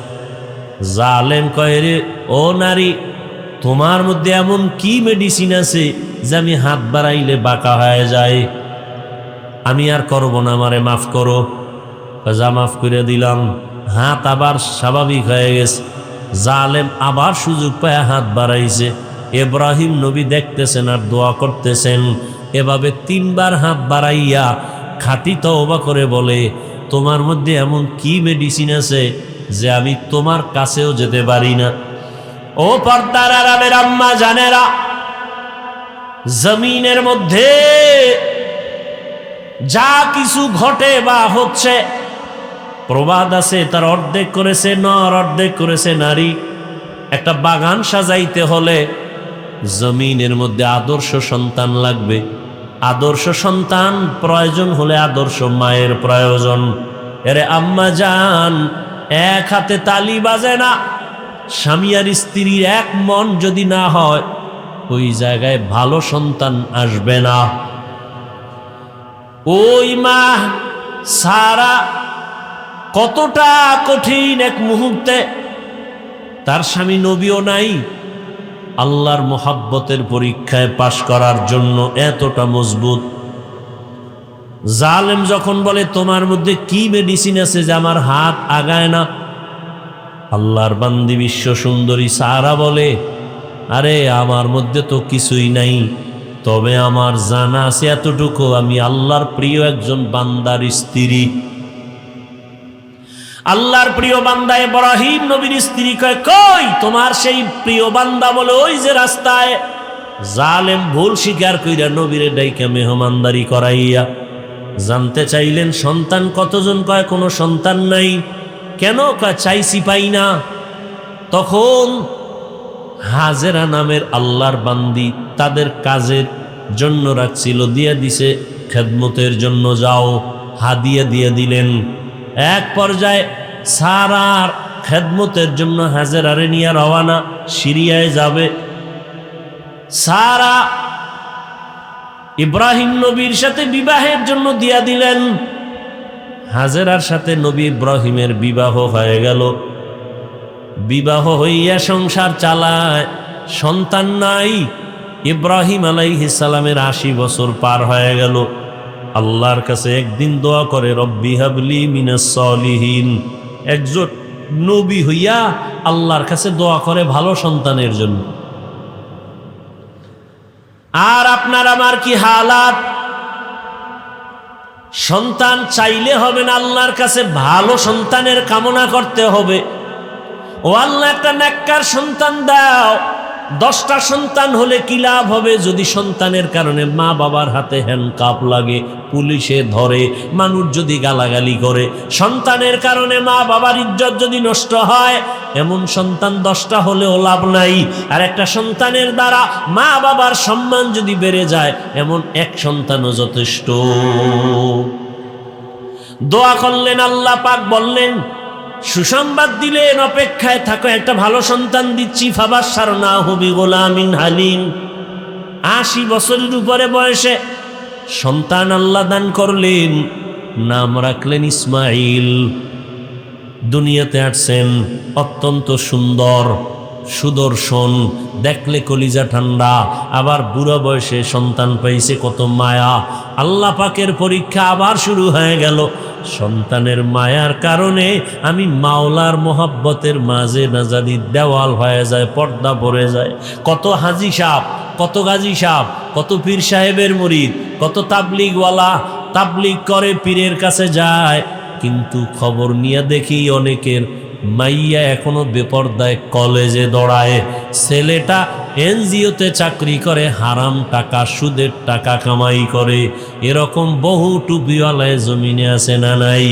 জালেম কয়, রে ও নারী, তোমার মধ্যে এমন কি মেডিসিন আছে যে আমি হাত বাড়াইলে বাঁকা হয়ে যায়? আমি আর করব না, আমারে মাফ করো। যা, মাফ করে দিলাম। হাত আবার স্বাভাবিক হয়ে গেছে। জালেম আবার সুযোগ পায় হাত বাড়াইছে। ইব্রাহিম নবী দেখতেছেন আর দোয়া করতেছেন। এভাবে 3 বার হাত বাড়াইয়া খাঁটি তওবা করে বলে, তোমার মধ্যে এমন কি মেডিসিন আছে যে আমি তোমার কাছেও যেতে পারি না? ও পর্দার আড়ালের আম্মা জানেরা, জমিনের মধ্যে যা কিছু ঘটে বা হচ্ছে, প্রবাদ আছে তার অর্ধেক করেছে নর, অর্ধেক করেছে নারী। একটা বাগান সাজাইতে হলে জমিনের মধ্যে আদর্শ সন্তান লাগবে। আদর্শ সন্তান প্রয়োজন হলে আদর্শ মায়ের প্রয়োজন। এরে আম্মা জান, এক হাতে তালি বাজে না। স্বামী আর স্ত্রীর এক মন যদি না হয়, ওই জায়গায় ভালো সন্তান আসবে না। ওই মা সারা কতটা কঠিন এক মুহূর্তে, তার স্বামী নবীও নাই, আল্লাহর মোহাব্বতের পরীক্ষায় পাশ করার জন্য এতটা মজবুত। জালেম যখন বলে, তোমার মধ্যে কি মেডিসিন আছে যে আমার হাত আগায় না? আল্লাহর বান্দি বিশ্ব সুন্দরী সারা বলে, আরে আমার মধ্যে তো কিছুই নাই, তবে আমার জানা আছে এতটুকু, আমি আল্লাহর প্রিয় একজন বান্দার স্ত্রী। আল্লাহর প্রিয় বান্দা ইব্রাহিম নবীর স্ত্রী কয়, কই তোমার সেই প্রিয় বান্দা? বলে, ওই যে রাস্তায়। জালেম ভুল স্বীকার কইরা নবীরে ডাইকা মেহমানদারি করাইয়া জানতে চাইলেন সন্তান কতজন? কয় কোনো সন্তান নাই। কেন? কয় চাইছি পাই না। তখন হাজেরা নামের আল্লাহর বান্দি তাদের কাজের জন্য রাখছিল, দিয়ে দিছে খেদমতের জন্য, যাও হাদিয়া দিয়ে দিলেন। এক পর্যায়ে সারার খেদমতের জন্য হাজেরারে নিয়ে রওয়ানা, সিরিয়ায় যাবে। সারা ইব্রাহিম নবীর সাথে বিবাহের জন্য দিয়া দিলেন। হাজেরার সাথে নবী ইব্রাহিমের বিবাহ হয়ে গেল। বিবাহ হইয়া সংসার চালায়, সন্তান নাই। ইব্রাহিম আলাইহিস সালামের 80 বছর পার হয়ে গেল। আল্লাহর কাছে একদিন দোয়া করে, রব্বি হাবলি মিনাস সলিহিন। একজন নবী হইয়া আল্লাহর কাছে দোয়া করে ভালো সন্তানের জন্য। আর আপনার আমার কি হালাত? সন্তান চাইলে হবে না, আল্লাহর কাছে ভালো সন্তানের কামনা করতে হবে। ও আল্লাহ, একটা নেককার সন্তান দাও। 10টা সন্তান হলে কি লাভ হবে যদি সন্তানের কারণে মা বাবার হাতে হ্যান্ডকাপ লাগে, পুলিশে ধরে, মানুষ যদি গালাগালি করে, সন্তানের কারণে মা বাবার ইজ্জত যদি নষ্ট হয়, এমন সন্তান 10টা হলেও লাভ নাই। আর একটা সন্তানের দ্বারা মা বাবার সম্মান যদি বেড়ে যায়, এমন এক সন্তানও যথেষ্ট। দোয়া করলেন, আল্লাহ পাক বললেন, সুসংবাদ দিলেন, অপেক্ষায় থাকো, একটা ভালো সন্তান দিচ্ছি। ফাবাশশারনাহু বিগুলামিন হালিম। 80 বছরের উপরে বয়সে সন্তান আল্লাহ দান করলেন। নাম রাখলেন ইসমাইল। দুনিয়াতে আসছেন অত্যন্ত সুন্দর, সুদর্শন, দেখলে কলিজা ঠান্ডা। আবার বুড়া বয়সে সন্তান পাইছে, কত মায়া। আল্লাহ পাকের পরীক্ষা আবার শুরু হয়ে গেল। সন্তানের মায়ার কারণে আমি মাওলার মোহাব্বতের মাঝে না জানি দেওয়াল হয়ে যায়, পর্দা পড়ে যায়। কত হাজি সাহেব, কত গাজী সাহেব, কত পীর সাহেবের মুরিদ, কত তাবলিগওয়ালা তাবলিগ করে, পীরের কাছে যায়, কিন্তু খবর নিয়ে দেখি অনেকের মাইয়া এখনো বেপরদায় কলেজে দৌড়ায়, ছেলেটা এনজিওতে চাকরি করে, হারাম টাকা সুদের টাকা কামাই করে। এরকম বহু টুপিওয়ালায় জমিনে আছে না নাই?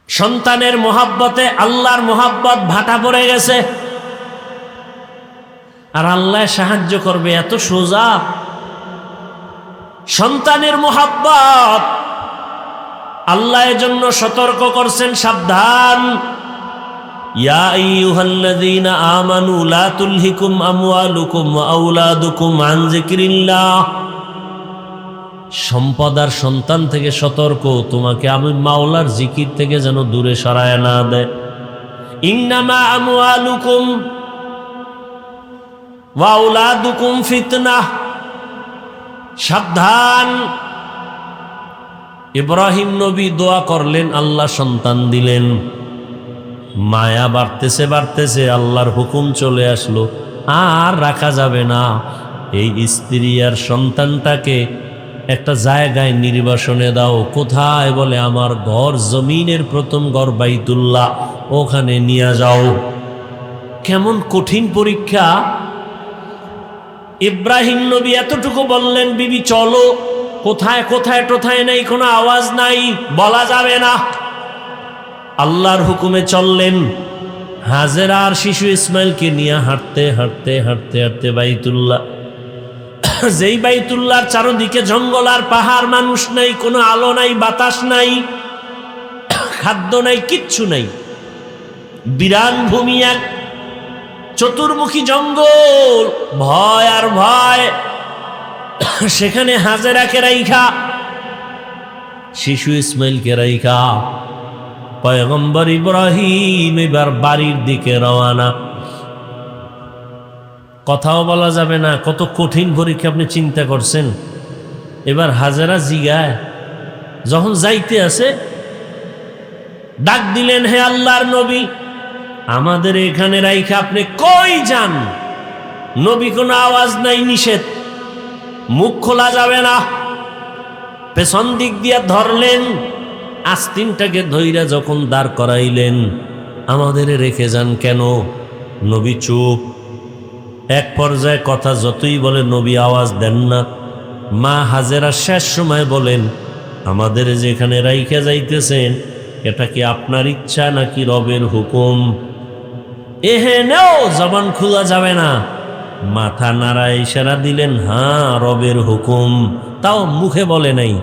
সন্তানের মোহাব্বতে আল্লাহর মোহাব্বত ভাটা পড়ে গেছে। আর আল্লাহ সাহায্য করবে এত সোজা? সন্তানের মোহাব্বত আল্লাহ এর জন্য সতর্ক করছেন, সাবধান। ইয়া আইয়ুহাল্লাযীনা আমানু লা তুলহিকুম আমওয়ালুকুম ওয়া আওলাদুকুম আন যিকরিল্লাহ। সম্পদ আর সন্তান থেকে সতর্ক, তোমাকে আমি মাওলার জিকির থেকে যেন দূরে সরায় না দেয়। ইন্নামা আমওয়ালুকুম ওয়া আওলাদুকুম ফিতনাহ, সাবধান। ইব্রাহিম নবী দোয়া করলেন, আল্লাহ সন্তান দিলেন। মায়া বাড়তেছে বাড়তেছে, আল্লাহর হুকুম চলে আসলো, আর রাখা যাবে না। এই স্ত্রী আর সন্তানটাকে একটা জায়গায় নির্বাসনে দাও। কোথায়? বলে আমার ঘর, জমিনের প্রথম ঘর বাইতুল্লাহ, ওখানে নিয়ে যাও। কেমন কঠিন পরীক্ষা! ইব্রাহিম নবী এতটুকু বললেন, বিবি চলো। কোথায় কোথায় টোথায় নেই, কোনো আওয়াজ নাই, বলা যাবে না। আল্লাহর হুকুমে চললেন। হাজেরা আর শিশু ইসমাইলকে নিয়ে হাঁটতে হাঁটতে হাঁটতে হাঁটতে বাইতুল্লাহ, যেই বাইতুল্লাহর চারদিকে জঙ্গল আর পাহাড়, মানুষ নাই, কোনো আলো নাই, বাতাস নাই, খাদ্য নাই, কিচ্ছু নাই, বিরান ভূমি, এক চতুর্মুখী জঙ্গল, ভয় আর ভয়। সেখানে হাজেরাকে রাইখা, শিশু ইসমাইলকে রাইখা পয়গম্বর ইব্রাহিম এবার বাড়ির দিকে রওয়ানা। কথাও বলা যাবে না। কত কঠিন পরীক্ষা আপনি চিন্তা করছেন। এবার হাজেরা জিগায়, যখন যাইতে আছে ডাক দিলেন, হে আল্লাহর নবী, আমাদের এখানে রাইখা আপনি কই যান? নবী কোনো আওয়াজ নাই, নিষেধ, মুখ খোলা যাবে না। পেছন দিক দিয়া ধরলেন, আস্তিনটাকে ধইরা যখন দাঁড় করাইলেন, আমাদের রেখে যান কেন? নবী চুপ। এক পর্যায়ে কথা যতই বলে নবী আওয়াজ দেন না। মা হাজেরা শেষ সময় বলেন, আমাদের যেখানে রাইখা যাইতেছেন, এটা কি আপনার ইচ্ছা নাকি রবের হুকুম? এহে নেও, জবান খোলা যাবে না। মাথা নাড়ায় ইশারা দিলেন, হ্যাঁ রবের হুকুম। তাও মুখে বলে নাই।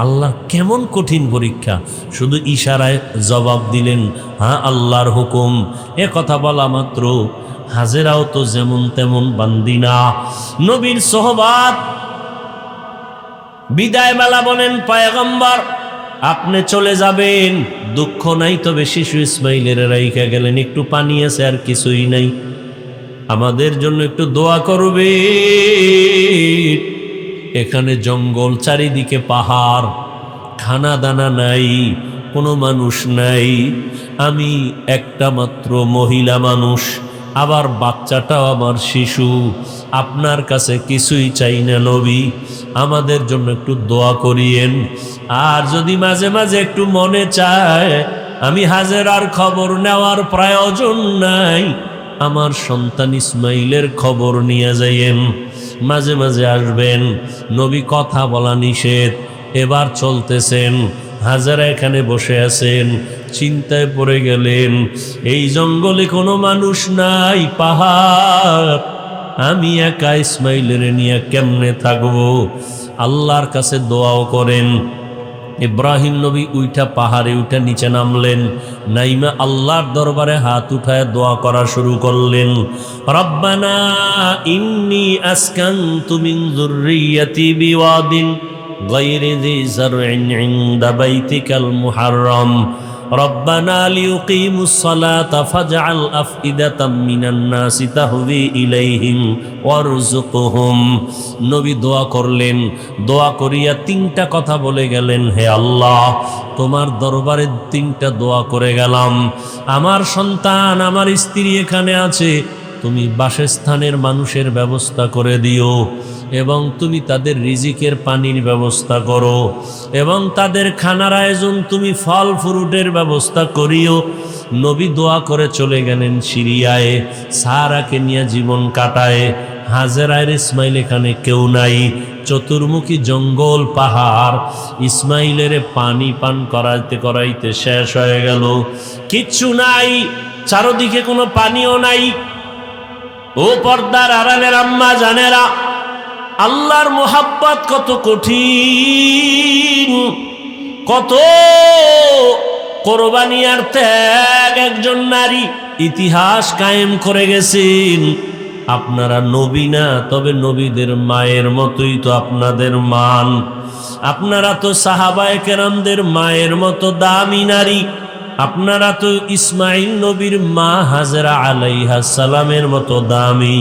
আল্লাহ কেমন কঠিন পরীক্ষা! শুধু ইশারায় জবাব দিলেন, হ্যাঁ আল্লাহর হুকুম। এ কথা বলা মাত্র হাজেরাও তো যেমন তেমন বান্দিনা, নবীর সোহবাত। বিদায় বেলা বলেন, পয়গম্বর আপনি চলে যাবেন, দুঃখ নাই, তবে শিশু ইসমাইলের রাইখা গেলেন, একটু পানি আছে আর কিছুই নাই, আমাদের জন্য একটু দোয়া করবে। এখানে জঙ্গল, চারিদিকে পাহাড়, খানা দানা নাই, কোনো মানুষ নাই, আমি একটা মাত্র মহিলা মানুষ, আবার বাচ্চাটাও আমার শিশু, আপনার কাছে কিছুই চাই না নবী, আমাদের জন্য একটু দোয়া করিয়েন। আর যদি মাঝে মাঝে একটু মনে চায়, আমি হাজেরার খবর নেওয়ার প্রয়োজন নাই, আমার সন্তান ইসমাইলের খবর নিয়ে যাইয়েন, মাঝে মাঝে আসবেন। নবী কথা বলা নিষেধ। এবার চলতেছেন, হাজেরা এখানে বসে আছেন, চিন্তায় পড়ে গেলেন, এই জঙ্গলে কোনো মানুষ নাই, পাহাড়, আমি একা ইসমাইলের নিয়ে কেমনে থাকবো? আল্লাহর কাছে দোয়াও করেন। ইব্রাহিম নবী উইঠা পাহাড়ে উঠা নিচে নামলেন, নাইমা আল্লাহর দরবারে হাত উঠায় দোয়া করা শুরু করলেন। রব্বানা ইন্নী আসকানতু মিন যুররিয়্যাতি বিওয়াদিন গায়রি যি যারইন ইনদা বাইতিকাল মুহাররম রব্বানা লিয়ুকিমুস সালাতা ফাজআল আফইদাতাম মিনান নাসি তাহবি ইলাইহিম ওয়ারযুকহুম। নবী দোয়া করলেন। দোয়া করিয়া তিনটা কথা বলে গেলেন, হে আল্লাহ, তোমার দরবারে তিনটা দোয়া করে গেলাম। আমার সন্তান, আমার স্ত্রী এখানে আছে, তুমি বাসস্থানের মানুষের ব্যবস্থা করে দিও, এবং তুমি তাদের রিজিকের পানির ব্যবস্থা করো, এবং তাদের খানার আয়োজন তুমি ফল ফ্রুটের ব্যবস্থা করিও। নবী দোয়া করে চলে গেলেন সিরিয়ায়, সারাকে নিয়ে জীবন কাটায়। হাজেরার ইসমাইল এখানে কেউ নাই, চতুর্মুখী জঙ্গল, পাহাড়। ইসমাইলের পানি পান করাইতে করাইতে শেষ হয়ে গেল, কিচ্ছু নাই, চারদিকে কোনো পানিও নাই। ও পর্দার আড়ালের আম্মা জানেরা, আল্লাহর মোহাব্বত কত কঠিন, কত কোরবানি আর ত্যাগ একজন নারী ইতিহাস কায়েম করে গেছেন। আপনারা নবী না, তবে নবীদের মায়ের মতোই তো আপনাদের মান। আপনারা তো সাহাবায়ে কেরামদের মায়ের মতো দামি নারী, আপনারা তো ইসমাইল নবীর মা হাজেরা আলাইহাস সালামের মতো দামি,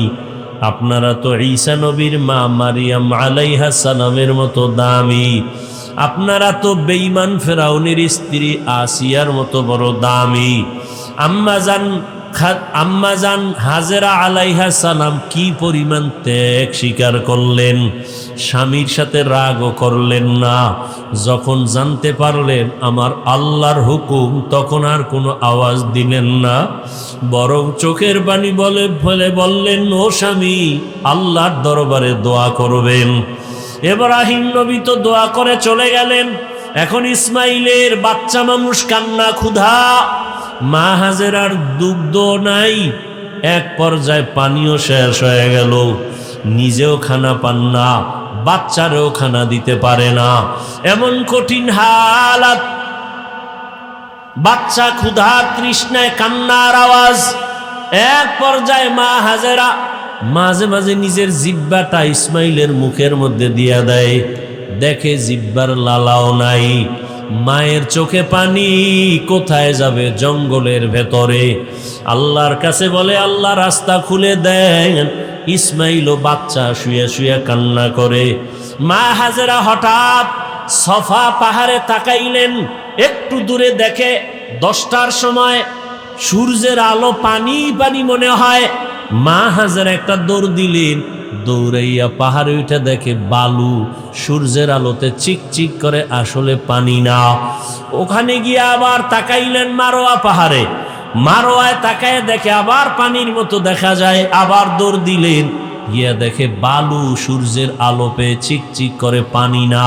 আপনারা তো ঈসা নবীর মা মারিয়াম আলাইহাস সালামের মতো দামি, আপনারা তো বেঈমান ফেরাউনের স্ত্রী আসিয়ার মতো বড় দামি। আম্মাজান হাজেরা আলাইহাস সালাম কি পরিমাণ ত্যাগ স্বীকার করলেন, স্বামীর সাথে রাগও করলেন না। যখন জানতে পারলেন আমার আল্লাহর হুকুম, তখন আর কোনো আওয়াজ দিলেন না, বরং চোখের পানি বললেন, ও স্বামী, আল্লাহর দরবারে দোয়া করবেন। ইব্রাহিম নবী তো দোয়া করে চলে গেলেন, এখন ইসমাইলের বাচ্চা মানুষ কান্না ক্ষুধা, মা হাজেরার দুগ্ধ নাই, এক পর্যায়ে পানিও শেষ হয়ে গেল, নিজেও খানা পান না, বাচ্চারেও খানা দিতে পারে না, এমন কঠিন হালাত। বাচ্চা ক্ষুধা তৃষ্ণায় কান্নার আওয়াজ। এক পর্যায়ে মা হাজেরা মাঝে মাঝে নিজের জিহ্বাটা ইসমাইলের মুখের মধ্যে দিয়া দেয়, দেখে জিহ্বার লালাও নাই। মায়ের চোখে পানি, কোথায় যাবে? জঙ্গলের ভেতরে। আল্লাহর কাছে বলে, আল্লাহ রাস্তা খুলে দেন। ইসমাইলও বাচ্চা শুয়ে শুয়ে কান্না করে। মা হাজেরা হঠাৎ সফা পাহাড়ে তাকাইলেন, একটু দূরে দেখে 10টার সময় সূর্যের আলো পানি পানি মনে হয়। মা হাজেরা একটা দৌড় দিলেন, দৌড়াইয়া পাহাড়ে উঠে দেখে বালু, সূর্যের আলোতে চিকচিক করে, আসলে পানি না। ওখানে গিয়ে আবার তাকাইলেন মারোয়া পাহাড়ে, মারোয়ায় তাকায় দেখে আবার পানির মতো দেখা যায়, আবার দৌড় দিলেন, গিয়া দেখে বালু, সূর্যের আলো পেয়ে চিকচিক করে, পানি না।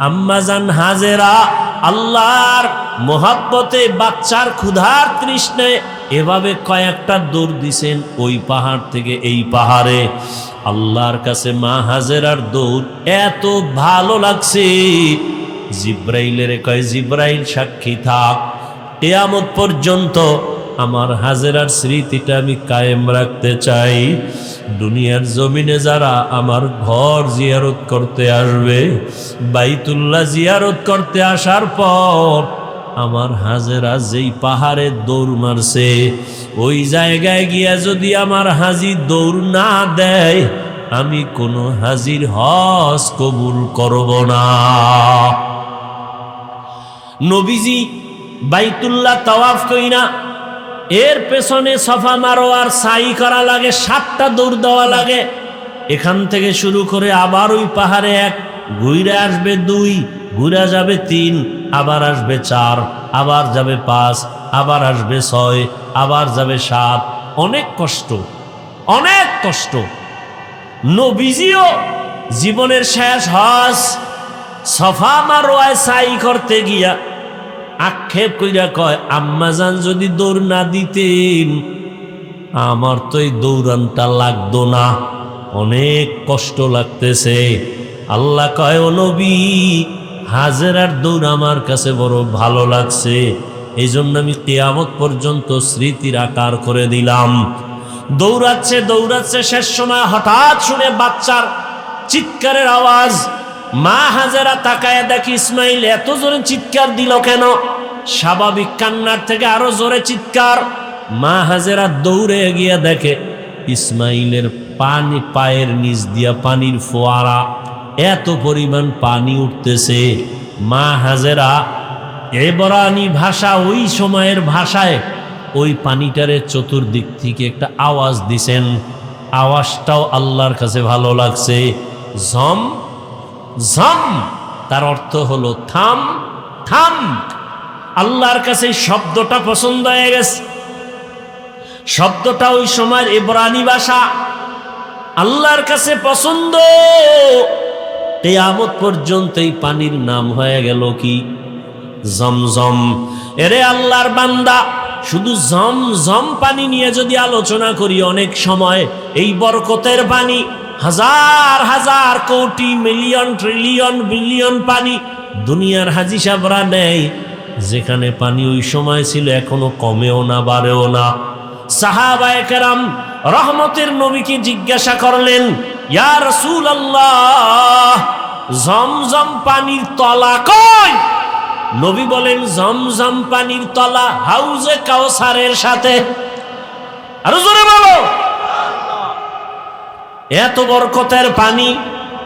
আম্মাজান হাজেরা আল্লাহর মোহাব্বতে, বাচ্চার ক্ষুধার তৃষ্ণায় এভাবে কয়েকটা দৌড় দিছেন, ওই পাহাড় থেকে এই পাহাড়ে। আল্লাহর কাছে মা হাজেরার দৌড় এত ভালো লাগছে, জিব্রাইলের কয়, জিব্রাইল সাক্ষী থাক, কিয়ামত পর্যন্ত আমার হাজেরার স্মৃতিটা আমি কায়েম রাখতে চাই। দুনিয়ার জমিনে যারা আমার ঘর জিয়ারত করতে আসবে, বাইতুল্লাহ জিয়ারত করতে আসার পর আমার হাজেরা যেই পাহাড়ে দৌড় মারছে, ওই জায়গায় গিয়া যদি আমার হাজি দৌড় না দেয়, আমি কোনো হাজির হজ কবুল করব না। নবীজি বাইতুল্লাহ তাওয়াফ কইরা এর পেছনে সফা মারোয়ার সাই করা লাগে, 7টা দৌড় দেওয়া লাগে। এখান থেকে শুরু করে আবার ওই পাহাড়ে 1, ঘুরে আসবে 2, ঘুরে যাবে 3, আবার আসবে 4, আবার যাবে 5, আবার আসবে 6, আবার যাবে 7। অনেক কষ্ট, অনেক কষ্ট। নবীজিও জীবনের শেষ হজ সফা মারোয়ায় সাই করতে গিয়া আক্ষেপ কইরা কয়, আম্মাজান যদি দৌড় না দিতেন, আমার তো এই দৌড়ানটা লাগতো না, অনেক কষ্ট লাগতেছে। আল্লাহ কয়, ও নবী, হাজেরার দৌড় আমার কাছে বড় ভালো লাগছে, এই জন্য আমি কিয়ামত পর্যন্ত স্মৃতির আকার করে দিলাম। দৌড়াচ্ছে দৌড়াচ্ছে, শেষ সময় হঠাৎ শুনে বাচ্চার চিৎকারের আওয়াজ। মা হাজেরা তাকায় দেখি ইসমাইল এত জোরে চিৎকার দিল কেন? স্বাভাবিক কান্নার থেকে আরো জোরে চিৎকার। মা হাজেরা দৌড়ে গিয়া দেখে ইসমাইলের পানি, পায়ের নিচ দিয়া পানির ফোয়ারা, এত পরিমাণ পানি উঠতেছে। মা হাজেরা এবরানি ভাষা, ওই সময়ের ভাষায় ওই পানিটারে চতুর্দিক থেকে একটা আওয়াজ দিছেন। আওয়াজটাও আল্লাহর কাছে ভালো লাগছে, ঝম ঝম, তার অর্থ হলো থাম থাম। আল্লাহর কাছে শব্দটা পছন্দ হয়ে গেছে। শব্দটা ওই সময়ের ইব্রানি ভাষা, আল্লাহর কাছে পছন্দ। কিয়ামত পর্যন্ত এই পানির নাম হয়ে গেল কি? জমজম। এরে আল্লাহর বান্দা, শুধু জমজম পানি নিয়ে যদি আলোচনা করি, অনেক সময় এই বরকতের পানি, হাজার হাজার কোটি মিলিয়ন ট্রিলিয়ন বিলিয়ন পানি দুনিয়ার হাজি সাহেবরা নেয়। যেখানে পানি ওই সময় ছিল, এখনো কমেও না বাড়েও না। সাহাবায়ে কেরাম রহমতের নবীকে জিজ্ঞাসা করলেন, ইয়া রাসূলুল্লাহ, জমজম পানির তলা কই? নবী বলেন জমজম পানির তলা হাউজে কাউসারের সাথে। আরো জোরে বলো। এত বরকতের পানি,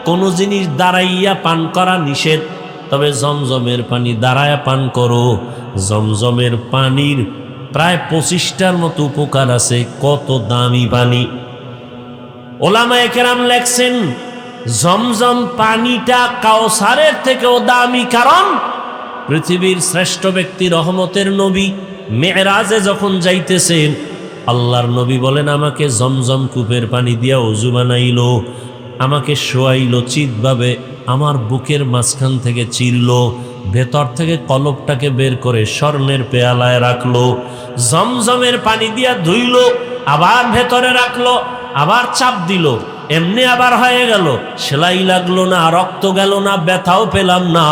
কোন জিনিস দাঁড়াইয়া পান করা নিষেধ, তবে জমজমের পানি দাঁড়ায়া পান করো। জমজমের পানির প্রায় 25টার মতো উপকার আছে। কত দামি পানি! ওলামায়ে কেরাম লেখছেন জমজম পানিটা কাউসারের থেকেও দামি, কারণ পৃথিবীর শ্রেষ্ঠ ব্যক্তি রহমতের নবী মেরাজে যখন যাইতেছেন, আল্লাহর নবী বলেন আমাকে জমজম কূপের পানি দিয়া ওযু বানাইলো, আমাকে শোয়াইলো চিতভাবে, আমার বুকের মাঝখান থেকে চিরলো, ভেতর থেকে কলবটাকে বের করে স্বর্ণের পেয়ালায় রাখলো, জমজমের পানি দিয়া ধুইলো, আবার ভেতরে রাখলো, আবার চাপ দিল, এমনি আবার হয়ে গেল, সেলাই লাগলো না, রক্ত গেল না, ব্যথাও পেলাম না।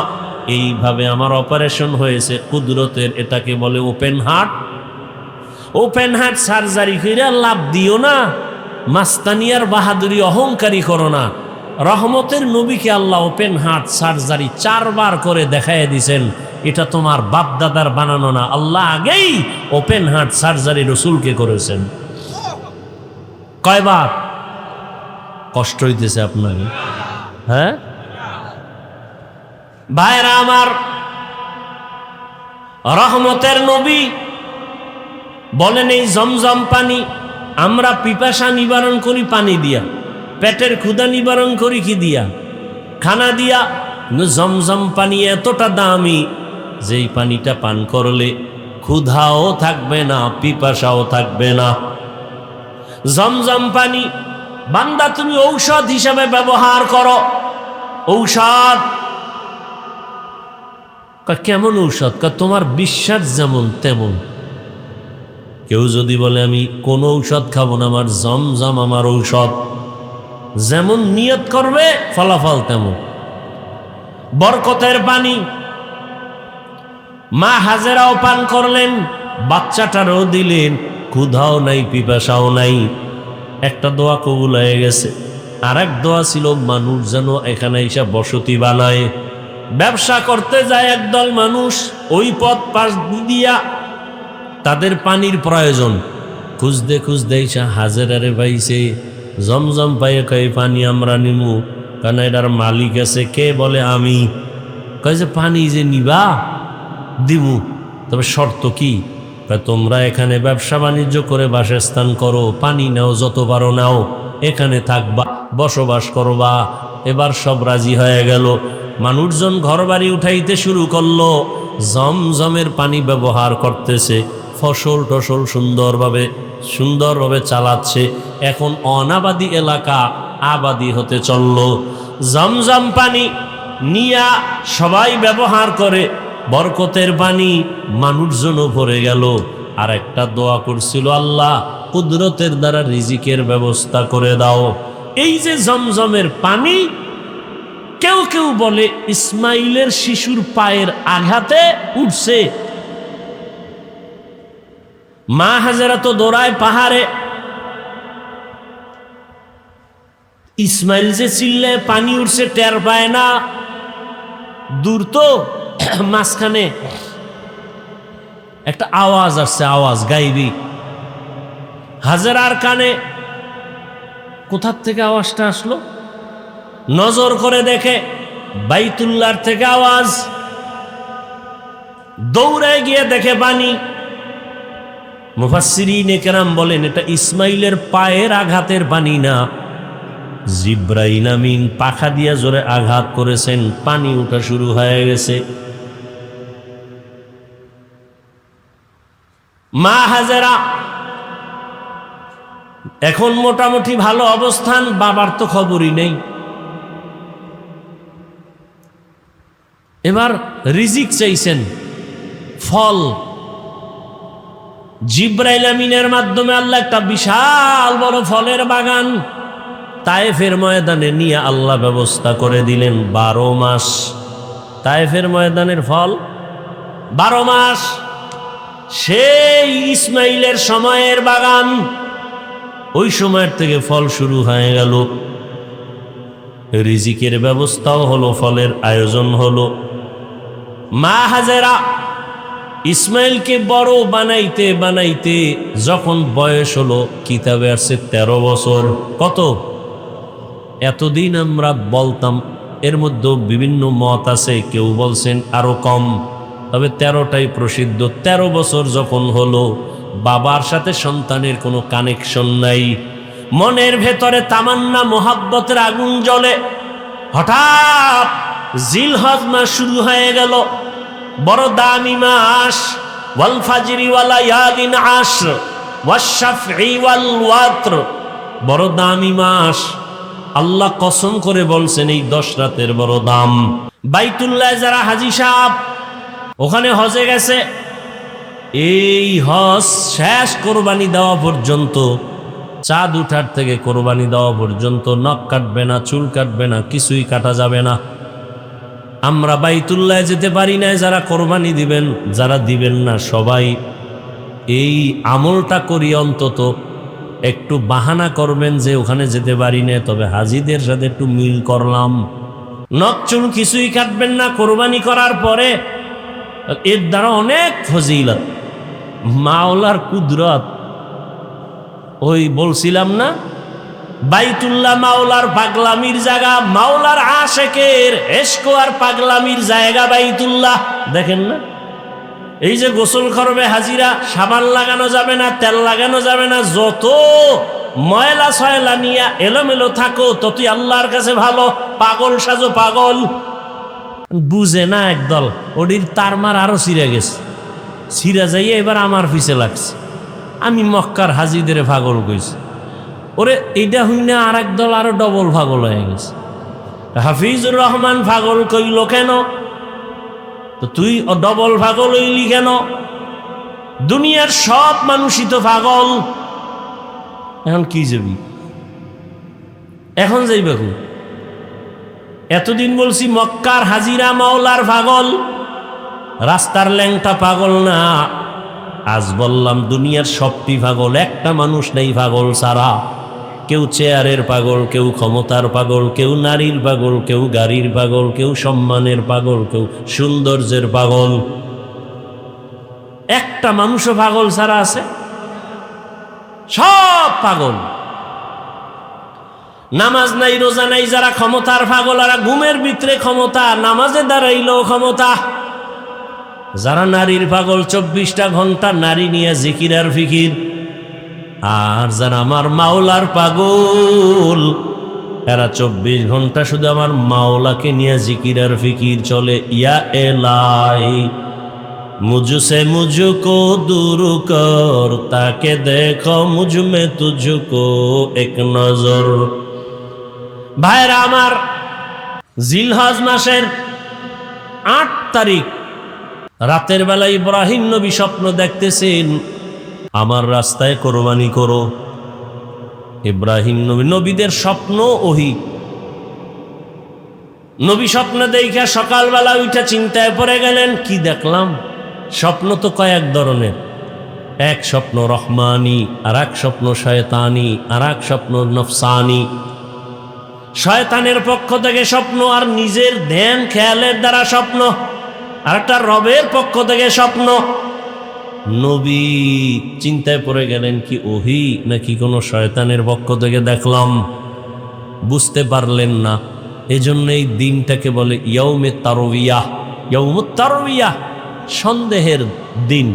এইভাবে আমার অপারেশন হয়েছে কুদরতের। এটাকে বলে open heart. Open heart surgery করে লাভ দিও না, মাস্তানিয়ার বাহাদুরি অহংকারী করো না। রহমতের নবীকে আল্লাহ ওপেন হার্ট সার্জারি 4 বার করে দেখাইয়া দিছেন। এটা তোমার বাপ দাদার বানানো না, আল্লাহ আগেই ওপেন হার্ট সার্জারি রসুলকে করেছেন। কয়বার? কষ্ট হইতেছে আপনাকে? হ্যাঁ ভাইরা আমার, রহমতের নবী বলেন এই জমজম পানি আমরা পিপাসা নিবারণ করি পানি দিয়া, পেটের ক্ষুধা নিবারণ করি কি দিয়া? খানা দিয়া। জমজম পানি এতটা দামি যেই পানিটা পান করলে ক্ষুধাও থাকবে না, পিপাসাও থাকবে না। জমজম পানি বান্দা তুমি ঔষধ হিসাবে ব্যবহার করো। ঔষধ কেমন ঔষধ? তোমার বিশ্বাস যেমন তেমন। কেউ যদি বলে আমি কোন ঔষধ খাবো না, আমার জমজম আমার ঔষধ, যেমন নিয়ত করবে ফলাফল তেমন। বরকতের পানি মা হাজেরাও পান করলেন, বাচ্চাটারও দিলেন, ক্ষুধাও নাই, পিপাসাও নাই। একটা দোয়া কবুল হয়ে গেছে। আর এক দোয়া ছিল মানুষ যেন এখানে এসে বসতি বানায়। ব্যবসা করতে যায় একদল মানুষ, ওই পথ পাশ দিয়া তাদের পানির প্রয়োজন, খুঁজতে খুঁজতে এসে হাজেরারে পাইছে। জমজম পাইয়ে কয় পানি আমরা নিমু, কারণ এটার মালিক আছে। কে? বলে আমি। কয় যে পানি যে নিবা দিমু, তবে শর্ত কি? তোমরা এখানে ব্যবসা বাণিজ্য করে বাসস্থান করো, পানি নাও, যত পারো নাও, এখানে থাকবা, বসবাস করবা। এবার সব রাজি হয়ে গেল। মানুষজন ঘর বাড়ি উঠাইতে শুরু করলো, জমজমের পানি ব্যবহার করতেছে, ফসল টসল সুন্দরভাবে চালাচ্ছে। এখন অনাবাদী এলাকা আবাদী হতে চলল। জমজম পানি নিয়া সবাই ব্যবহার করে, বরকতের পানি মানুষজনও ভরে গেল। আর একটা দোয়া করছিল, আল্লাহ কুদরতের দ্বারা রিজিকের ব্যবস্থা করে দাও। এই যে জমজমের পানি, কেউ কেউ বলে ইসমাইলের শিশুর পায়ের আঘাতে উঠছে। মা হাজেরা তো দৌড়ায় পাহাড়ে, ইসমাইল যে চিল্লে পানি উঠছে টের পায় না, দূর তো। মাঝখানে একটা আওয়াজ আসছে, আওয়াজ গাইবি। হাজেরার কানে কোথার থেকে আওয়াজটা আসলো? নজর করে দেখে বাইতুল্লাহর থেকে আওয়াজ। দৌড়ে গিয়ে দেখে পানি। মুফাসসিরিনে কেরাম বলেন এটা ইসমাইলের পায়ের আঘাতের পানি না, জিব্রাইল আমিন পাখা দিয়া জোরে আঘাত করেছেন, পানি ওঠা শুরু হয়ে গেছে। মা হাজেরা এখন মোটামুটি ভালো অবস্থান, বাবার তো খবরই নেই। এবার রিজিক চাইছেন, ফল। জিব্রাইল আমিনের মাধ্যমে আল্লাহ একটা বিশাল বড় ফলের বাগান তায়েফের ময়দানে নিয়ে আল্লাহ ব্যবস্থা করে দিলেন। 12 মাস তায়েফের ময়দানের ফল, 12 মাস। সেই ইসমাইলের সময়ের বাগান, ওই সময়ের থেকে ফল শুরু হয়ে গেল। রিজিকের ব্যবস্থাও হলো, ফলের আয়োজন হলো। মা হাজেরা ইসমাইলকে বড় বানাইতে বানাইতে যখন বয়স হলো, কিতাবে আসছে 13 বছর। কত? এতদিন আমরা বলতাম, এর মধ্যে বিভিন্ন মত আছে, কেউ বলছেন আরো কম, তবে 13টাই প্রসিদ্ধ। 13 বছর যখন হলো, বাবার সাথে সন্তানের কোনো কানেকশন নাই, মনের ভেতরে তামান্না মোহাব্বতের আগুন জ্বলে। হঠাৎ জিলহজ মাস শুরু হয়ে গেল, বড় দামি মাস। ওয়াল ফাজরি ওয়া লায়ালিন আশর ওয়াশ শাফঈ ওয়াল ওয়াতর, বড় দামি মাস। আল্লাহ কসম করে বলছেন এই 10 রাতের বড় দাম। বাইতুল্লাহ যারা হাজী সাহেব ওখানে হজে গেছে, এই হজ শেষ কোরবানি দেওয়া পর্যন্ত, চাঁদ উঠার থেকে কোরবানি দেওয়া পর্যন্ত নখ কাটবে না, চুল কাটবে না, কিছুই কাটা যাবে না। আমরা বাইতুল্লাহ যেতে পারি না, যারা কোরবানি দিবেন, যারা দিবেন না সবাই এই আমলটা করি, অন্তত একটু বাহানা করবেন যে ওখানে যেতে পারি না, তবে হাজীদের সাথে একটু মিল করলাম। নখ চুল কিছুই কাটবেন না কোরবানি করার পরে। এর দ্বারা অনেক ফজিলত, মাওলার কুদরত। ওই বলছিলাম না, বাইতুল্লাহ মাওলার পাগলামির জায়গা, মাওলার আশেকের এশক আর পাগলামির জায়গা বাইতুল্লাহ। দেখেন না, এই যে গোসল করবে হাজিরা, সাবান লাগানো যাবে না, তেল লাগানো যাবে না, যত ময়লা সয়লা নিয়ে এলোমেলো থাকো ততই আল্লাহর কাছে ভালো। পাগল সাজো পাগল, বুঝে না একদল। ওডির তারমার আরো ছিঁড়ে গেছে, ছিঁড়া যাইয়ে এবার আমার পিছে লাগছে। আমি মক্কার হাজিদের পাগল কইছি, ওরে এইটা হই না, আর একদল আরো ডবল পাগল হয়ে গেছে। হাফিজুর রহমান পাগল কইল কেন? তো তুই ডবল পাগল হইলি কেন? দুনিয়ার সব মানুষই তো পাগল। এখন কি যাবি? এখন যাইবে কই? এতদিন বলছি মক্কার হাজিরা মাওলার পাগল, রাস্তার ল্যাংটা পাগল না। আজ বললাম দুনিয়ার সবটি পাগল, একটা মানুষ নেই পাগল ছাড়া। কেউ চেয়ারের পাগল, কেউ ক্ষমতার পাগল, কেউ নারীর পাগল, কেউ গাড়ির পাগল, কেউ সম্মানের পাগল, কেউ সৌন্দর্যের পাগল। একটা মানুষও পাগল ছাড়া আছে? সব পাগল। নামাজ নাই, রোজা নাই, যারা ক্ষমতার পাগল, আর ঘুমের ভিতরে ক্ষমতা, নামাজে দাঁড়াইলেও ক্ষমতা। যারা নারীর পাগল, 24টা ঘন্টা নারী নিয়ে জিকির আর ফিকির। আর যারা আমার মাওলার পাগল, এরা 24 ঘন্টা শুধু আমার মাওলাকে নিয়ে জিকির আর ফিকির চলে। ইয়া এলাই মুঝসে মুঝকো দূর কর, তাকে দেখো মুঝমে তুঝকো এক নজর। ভাইরা আমার, জিলহজ মাসের 8 তারিখ রাতের বেলা ইব্রাহিম নবী স্বপ্ন দেখতেছেন, আমার রাস্তায় কোরবানি করো। ইব্রাহিম নবী, নবীদের স্বপ্ন ওহি। নবী স্বপ্ন দেখা সকালবেলা উঠে চিন্তায় পড়ে গেলেন, কি দেখলাম? স্বপ্ন তো কয়েক ধরনের, এক স্বপ্ন রহমানি, আর এক স্বপ্ন শয়তানি, আর এক স্বপ্ন নফসানি। শয়তানের পক্ষ থেকে স্বপ্ন, আর নিজের ধ্যান খেয়ালের দ্বারা স্বপ্ন, আর একটা রবের পক্ষ থেকে স্বপ্ন। নবী চিন্তায় পড়ে গেলেন, কি ওহি নাকি কোনো শয়তানের পক্ষ থেকে দেখলাম? বুঝতে পারলেন না। এজন্য এই দিনটাকে বলে ইয়াউমে তারবিয়াহ। ইয়াউমুত তারবিয়াহ, সন্দেহের দিন।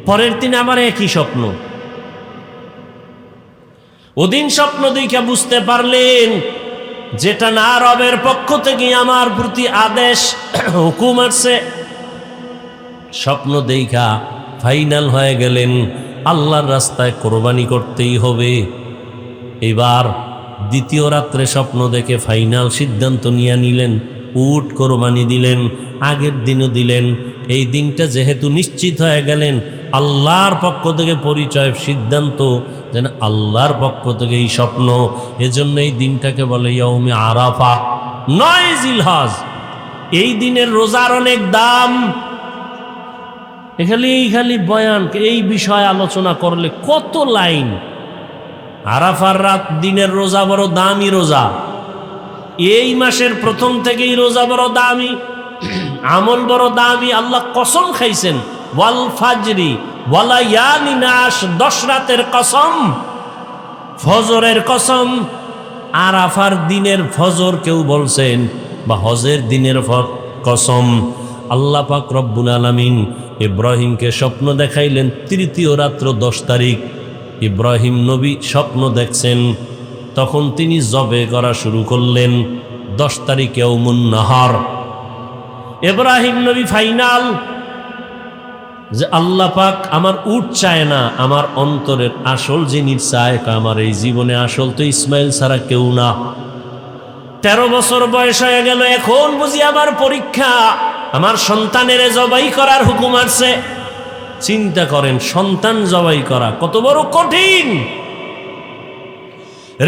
পরের দিন আমার একই স্বপ্ন। ওদিন স্বপ্ন দেখা বুঝতে পারলেন যেটা না রবের পক্ষ থেকে আমার প্রতি আদেশ হুকুম আসছে। স্বপ্ন দেখা ফাইনাল হয়ে গেলেন, আল্লাহর রাস্তায় কোরবানি করতেই হবে। এবার দ্বিতীয় রাত্রে স্বপ্ন দেখে ফাইনাল সিদ্ধান্ত নিয়ে নিলেন, উট কোরবানি দিলেন। আগের দিনও দিলেন। এই দিনটা যেহেতু নিশ্চিত হয়ে গেলেন, আল্লাহর পক্ষ থেকে পরিচয়, সিদ্ধান্ত যেন আল্লাহর পক্ষ থেকে এই স্বপ্ন। এজন্য এই দিনটাকে বলে ইয়াউমে আরাফা, 9 জিলহজ। এই দিনের রোজার অনেক দাম। খালি বয়ান, এই বিষয়ে আলোচনা করলে কত লাইন। আরাফার রাত দিনের রোজা বড় দামি রোজা। এই মাসের প্রথম থেকেই রোজা বড় দামি, আমল বড় দামি। আল্লাহ কসম খাইছেন, ওয়াল ফাজরি ওয়ালায়ালিন আশ, 10 রাতের কসম, ফজরের কসম। আরাফার দিনের ফজর কেউ বলছেন, বা হজের দিনের কসম। আল্লাহ পাক রব্বুল আলামিন ইব্রাহিমকে স্বপ্ন দেখাইলেন তৃতীয় রাত্র 10 তারিখ। ইব্রাহিম নবী স্বপ্ন দেখছেন, তখন তিনি জবে করা শুরু করলেন 10 তারিখ ইয়াউমুন নাহার। ইব্রাহিম নবী ফাইনাল যে আল্লাহ পাক আমার উট চায় না, আমার অন্তরের আসল জিনিস চায়। আমার এই জীবনে আসল তো ইসমাইল ছাড়া কেউ না। 13 বছর বয়স হয়ে গেল, এখন বুঝি আমার পরীক্ষা, আমার সন্তানের জবাই করার হুকুম আসছে। চিন্তা করেন, সন্তান জবাই করা কত বড় কঠিন।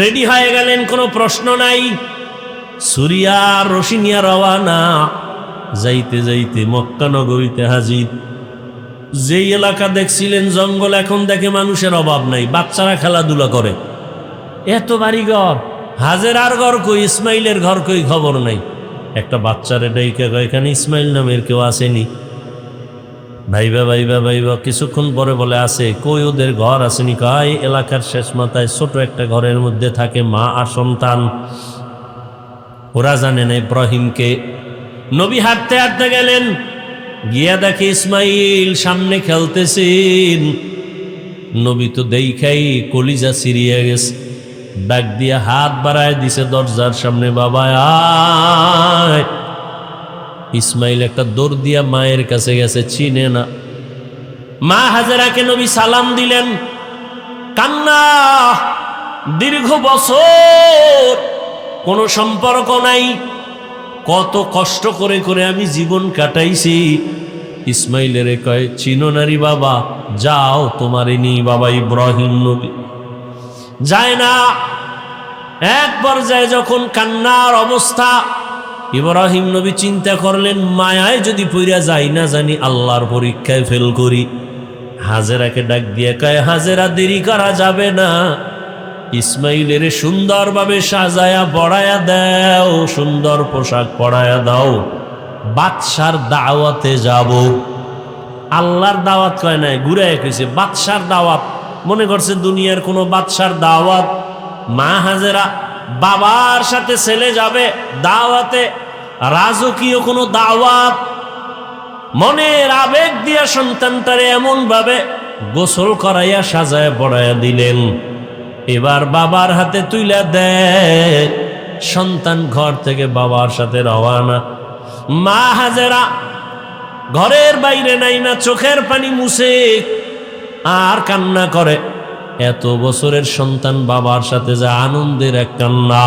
রেডি হয়ে গেলেন, কোনো প্রশ্ন নাই। সুরিয়া রশিনিয়া রওয়ানা। যাইতে যাইতে মক্কা নগরীতে হাজির। যেই এলাকা দেখছিলেন জঙ্গল, এখন দেখে মানুষের অভাব নাই, বাচ্চারা খেলাধুলা করে। এত বাড়িঘর, হাজেরার ঘর কই, ইসমাইলের ঘর কই, খবর নাই। একটা বাচ্চারে ডাইকা কয়, এখানে ইসমাইল নামের কেউ আসেনি? ভাইবা ভাইবা ভাইবা কিছুক্ষণ পরে বলে আছে। কই ওদের ঘর আসেনি? কয় এলাকার শেষ মাথায় ছোট একটা ঘরের মধ্যে থাকে মা আর সন্তান। ওরা জানে না ইব্রাহিমকে। নবী হাঁটতে হাঁটতে গেলেন, গিয়া দেখে ইসমাইল সামনে খেলতেছেন। নবী তো দেখাই কলিজা সিরিয়া গেছে, ডাক দিয়া হাত বাড়ায় দিছে দরজার সামনে, বাবা আয়। ইসমাইল একটা দৌড় দিয়া মায়ের কাছে গেছে, চিনে না। মা হাজেরাকে নবী সালাম দিলেন, কান্না। দীর্ঘ বছর কোনো সম্পর্ক নাই, কত কষ্ট করে করে আমি জীবন কাটাইছি। ইসমাইলের কয়, চিনো নারী বাবা, যাও তোমারে নি। বাবা ইব্রাহিম নবী যায় না। এক পর্যায়ে যখন কান্নার অবস্থা, ইব্রাহিম নবী চিন্তা করলেন, মায়ায় যদি পইরা যাই না জানি আল্লাহর পরীক্ষায় ফেল করি। হাজেরাকে ডাক দিয়ে কয়, হাজেরা দেরি করা যাবে না, ইসমাইলের সুন্দরভাবে সাজায়া পড়ায়া দাও, সুন্দর পোশাক পড়ায়া দাও, বাদশার দাওয়াতে যাব। আল্লাহর দাওয়াত কয় নাই, ঘুরায় কইছে বাদশার দাওয়াত। মনে করছে দুনিয়ার কোনো বাদশার দাওয়াত। মা হাজেরা বাবার সাথে ছেলে যাবে দাওয়াতে, রাজকীয় কোনো দাওয়াত। মনের আবেগ দিয়া সন্তানটারে এমন ভাবে গোসল করাইয়া সাজায় পড়াইয়া দিলেন। এবার বাবার হাতে তুইলা দেয়, সন্তান ঘর থেকে বাবার সাথে রওয়ানা। মা হাজেরা ঘরের বাইরে নাই না, চোখের পানি মুছে আর কান্না করে। এত বছরের সন্তান বাবার সাথে যা আনন্দের এক কান্না।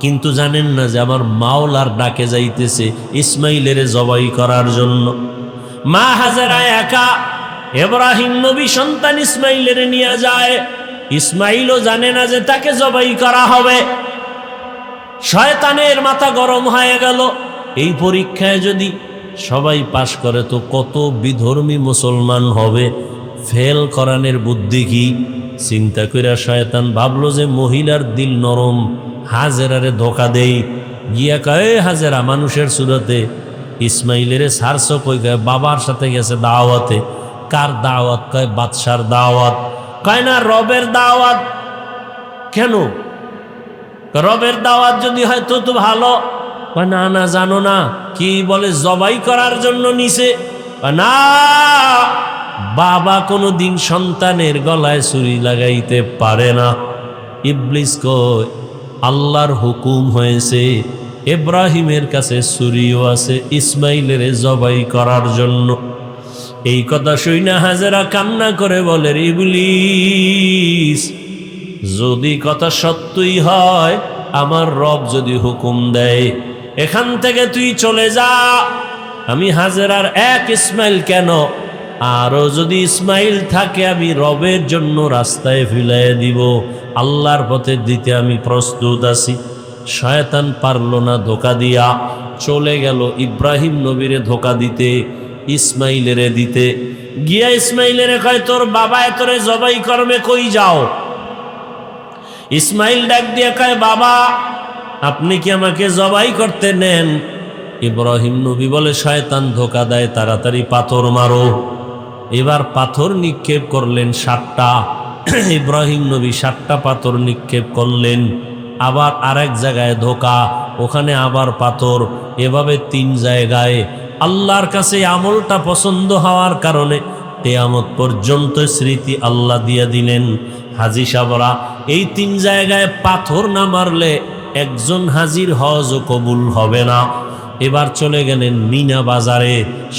কিন্তু জানেন না যে আমার মাওলার ডাকে যাইতেছে ইসমাইলের জবাই করার জন্য। মা হাজেরা একা, ইব্রাহিম নবী সন্তান ইসমাইলের নিয়ে যায়। ইসমাইলও জানে না যে তাকে জবাই করা হবে। শয়তানের মাথা গরম হয়ে গেল, এই পরীক্ষায় যদি সবাই পাশ করে তো কত বিধর্মী মুসলমান হবে, ফেল করানোর বুদ্ধি কি? চিন্তা কইরা শয়তান ভাবলো যে মহিলার দিল নরম, হাজেরারে ধোকা দেই। গিয়া কয়, হাজেরা মানুষের সুরতে ইসমাইলের সারস কই, কয় বাবার সাথে গেছে দাওয়াতে। কার দাওয়াত? কয় বাদশার দাওয়াত। কয় না রবের দাওয়াত। কেন? রবের দাওয়াত যদি হয় তো তো ভালো। কয় না না, জানো না কি বলে, জবাই করার জন্য নিছে। না, বাবা কোনো দিন সন্তানের গলায় ছুরি লাগাইতে পারে না। ইবলিস কয় আল্লাহর হুকুম হয়েছে, ইব্রাহিমের কাছে ছুরিও আছে ইসমাইলের জবাই করার জন্য। এই কথা শুইনা হাজেরা কান্না করে বলে, ইবলিস, যদি কথা সত্যই হয়, আমার রব যদি হুকুম দেয় এখান থেকে তুই চলে যা, আমি হাজেরার এক ইসমাইল কেন, আরো যদি ইসমাইল থাকে আমি রবের জন্য রাস্তায় ফিলাই দিব, আল্লাহর পথে দিতে আমি প্রস্তুত আছি। শয়তান পারল না, ধোকা দিয়া চলে গেল ইব্রাহিম নবীরে ধোকা দিতে, ইসমাইলেরে দিতে। গিয়া ইসমাইলেরে কয়, তোর বাবা তোরে জবাই করবে, কই যাও? ইসমাইল ডাক দিয়ে কয়, বাবা আপনি কি আমাকে জবাই করতে নেন? ইব্রাহিম নবী বলে, শয়তান ধোকা দেয়, তাড়াতাড়ি পাথর মারো। এবার পাথর নিক্ষেপ করলেন 7টা। ইব্রাহিম নবী 7টা পাথর নিক্ষেপ করলেন। আবার আরেক জায়গায় ধোকা, ওখানে আবার পাথর, এভাবে 3 জায়গায়। আল্লাহর কাছে আমলটা পছন্দ হওয়ার কারণে কিয়ামত পর্যন্ত স্মৃতি আল্লাহ দিয়ে দিলেন। হাজী সাহেবরা এই 3 জায়গায় পাথর না মারলে একজন হাজির হজও কবুল হবে না। এবার চলে গেলেন মিনা বাজারে,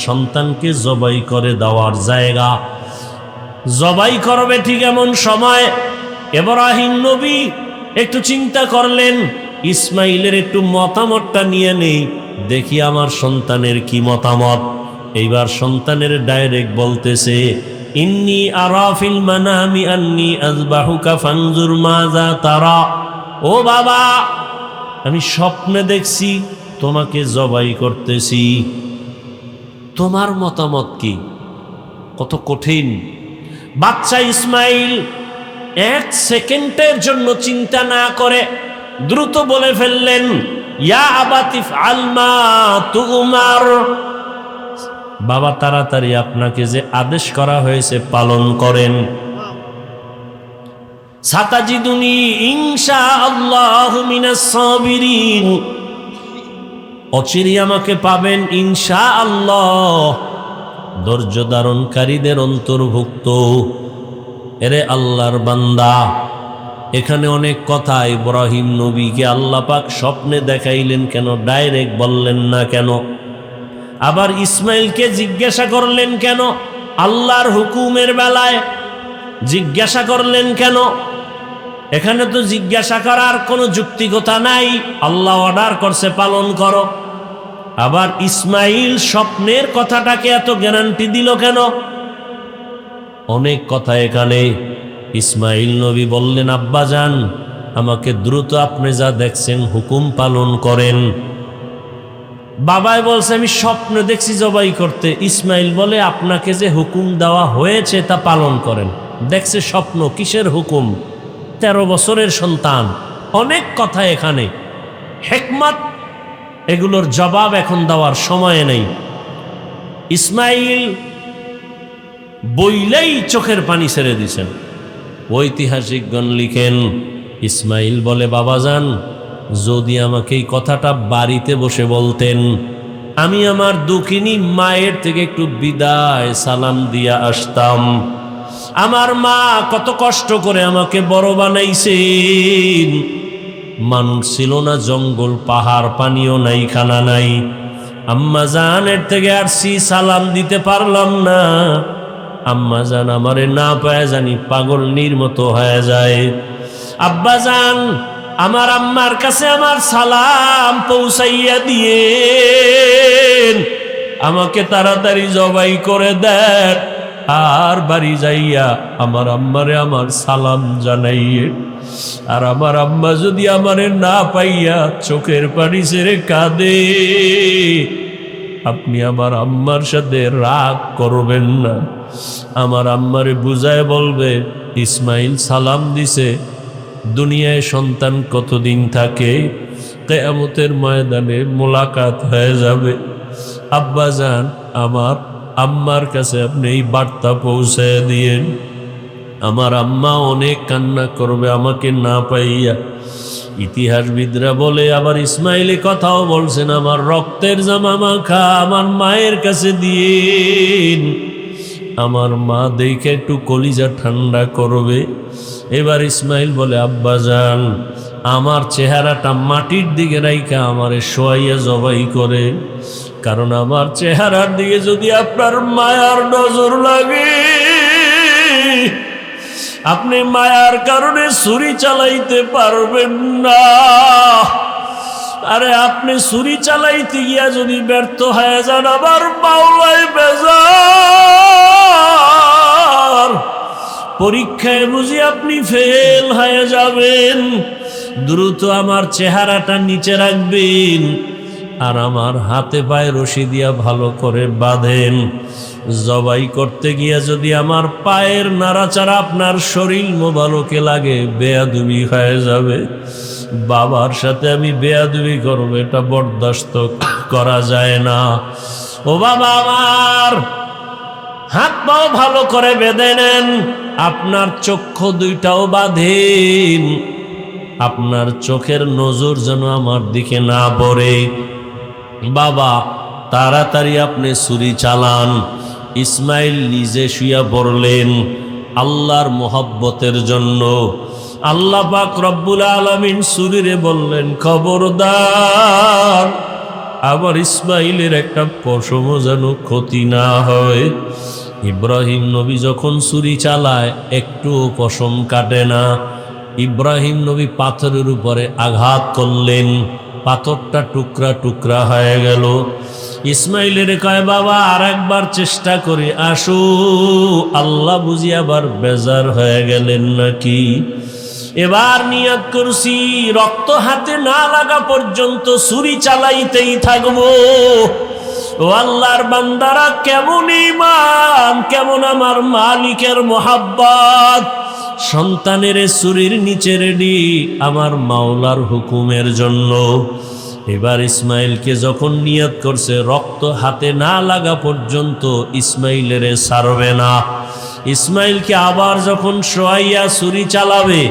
সন্তানকে জবাই করে দেওয়ার জায়গা। জবাই করবে ঠিক এমন সময় ইব্রাহিম নবী একটু চিন্তা করলেন, ইসমাইলের একটু মতামতটা নিয়ে নেই, দেখি আমার সন্তানের কি মতামত। এইবার সন্তানের ডাইরেক্ট বলতেছে, ইন্নী আরা ফিল মানামি আন্নী আযবাহুকা ফানজুর মাযা তারা। ও বাবা, আমি স্বপ্নে দেখছি তোমাকে জবাই করতেছি, তোমার মতামত কি? কত কঠিন। বাচ্চা ইসমাইল 1 সেকেন্ডের জন্য চিন্তা না করে দ্রুত বলে ফেললেন, ইয়া আবাতি ইফআল মা তুমার। বাবা, তাড়াতাড়ি আপনাকে যে আদেশ করা হয়েছে পালন করেন। সাতাজিদুনি ইনশাআল্লাহু মিনাস সাবিরিন। অচিরেই আমাকে পাবেন ইনশাআল্লাহ ধৈর্য ধারণকারীদের অন্তর্ভুক্ত। এরে আল্লাহর বান্দা, এখানে অনেক কথা। ইব্রাহিম নবীকে আল্লাহ পাক স্বপ্নে দেখাইলেন কেন? ডাইরেক্ট বললেন না কেন? আবার ইসমাইলকে জিজ্ঞাসা করলেন কেন? আল্লাহর হুকুমের বেলায় জিজ্ঞাসা করলেন কেন? এখানে তো জিজ্ঞাসা করার কোনো যুক্তিকতা নাই, আল্লাহ অর্ডার করছে পালন করো। আবার ইসমাইল স্বপ্নের কথাটাকে এত গ্যারান্টি দিল কেন? অনেক কথা এখানে। ইসমাইল নবী বললেন, আব্বাজান, আমাকে দ্রুত আপনি যা দেখছেন হুকুম পালন করেন। বাবাই বলছে, আমি স্বপ্নে দেখছি জবাই করতে। ইসমাইল বলে, আপনাকে যে হুকুম দেওয়া হয়েছে তা পালন করেন। দেখছে স্বপ্ন, কিসের হুকুম? 13 বছরের সন্তান। অনেক কথা এখানে, হিকমত, এগুলোর জবাব এখন দেওয়ার সময় নেই। ইসমাইল বইলেই চোখের পানি ছেড়ে দিছেন। ঐতিহাসিকগণ লিখেন, ইসমাইল বলে, বাবাজান, যদি আমাকে এই কথাটা বাড়িতে বসে বলতেন, আমি আমার দুঃখিনী মায়ের থেকে একটু বিদায় সালাম দিয়া আসতাম। আমার মা কত কষ্ট করে আমাকে বড় বানাইছেন। মানুষ ছিল না, জঙ্গল পাহাড়, পানিও নাই, খানা নাই। আম্মা জানের থেকে আসছি, সালাম দিতে পারলাম না। আম্মা জান আমারে না পায় জানি পাগলনির মতো হয়ে যায়। আব্বা জান, আমার আম্মার কাছে আমার সালাম পৌঁছাইয়া দিয়ে আমাকে তাড়াতাড়ি জবাই করে দেন, আর বাড়ি যাইয়া আমার আম্মারে আমার সালাম জানাইয়ে। আর আমার আম্মা যদি আমারে না পাইয়া চোখের পানি ছেড়ে কাঁদে, আপনি আমার আম্মার সাথে রাগ করবেন না। আমার আম্মারে বুঝায় বলবে, ইসমাইল সালাম দিছে, দুনিয়ায় সন্তান কতদিন থাকে, কিয়ামতের ময়দানে মোলাকাত হয়ে যাবে। আব্বাজান, আমার আম্মার কাছে আপনি এই বার্তা পৌঁছে দিয়েন। আমার আম্মা অনেক কান্না করবে আমাকে না পাইয়া। ইতিহাসবিদরা বলে, আবার ইসমাইল কথাও বলছেন, আমার রক্তের জামা মাখা আমার মায়ের কাছে দিয়েন, আমার মা দেখে একটু কলিজা ঠান্ডা করবে। এবার ইসমাইল বলে, আব্বাজান, আমার চেহারাটা মাটির দিকে রাইখা আমারে শোয়াইয়া জবাই করে, কারণ আমার চেহারার দিকে যদি আপনার মায়ার নজর লাগে, আপনি মায়ার কারণে ছুরি চালাইতে পারবেন না। আরে আপনি ছুরি চালাইতে গিয়া যদি ব্যর্থ হয়ে যান, আবার মাওলাই বেজার, পরীক্ষায় বুঝি আপনি ফেল হয়ে যাবেন। দ্রুত আমার চেহারাটা নিচে রাখবেন, আর আমার হাতে পায়ে রশি দিয়া ভালো করে বাঁধেন। জবাই করতে গিয়ে যদি আমার পায়ের নাড়াচাড়া আপনার শরীর মোবারকে লাগে, বেয়াদবি হয়ে যাবে। বাবার সাথে আমি বেয়াদবি করবো, এটা বরদাস্ত করা যায় না। ও বাবা আমার, হাত পাও ভালো করে বেঁধে নেন, আপনার চক্ষু দুইটাও বাঁধেন, আপনার চোখের নজর যেন আমার দিকে না পড়ে। বাবা তাড়াতাড়ি আপনি ছুরি চালান। ইসমাইল নিজে শুয়া পড়লেন আল্লাহর মোহব্বতের জন্য। আল্লাহ পাক রব্বুল আলামিন ছুরিরে বললেন, খবরদার আবার ইসমাইলের একটা পশমও যেন ক্ষতি না হয়। ইব্রাহিম নবী যখন ছুরি চালায় একটু পশম কাটে না। ইব্রাহিম নবী পাথরের উপরে আঘাত করলেন, পাথরটা টুকরা টুকরা হয়ে গেল। ইসমাইলের কয়, বাবা আর একবার চেষ্টা করি, আসো। আল্লাহ বুঝি আবার বেজার হয়ে গেলেন নাকি? এবার নিয়ত করছি রক্ত হাতে না লাগা পর্যন্ত ছুরি চালাইতেই থাকবো। ও আল্লাহর বান্দারা, কেমন ঈমান, কেমন আমার মালিকের মোহাব্বত। সন্তানের ছুরির নিচে রেডি আমার মাওলার হুকুমের জন্য। এবার ইসমাইলকে যখন নিয়ত করছে রক্ত হাতে না লাগা পর্যন্ত ইসমাইলের ছাড়বে না। ইসমাইলকে আবার যখন শোয়াইয়া ছুরি চালাবে,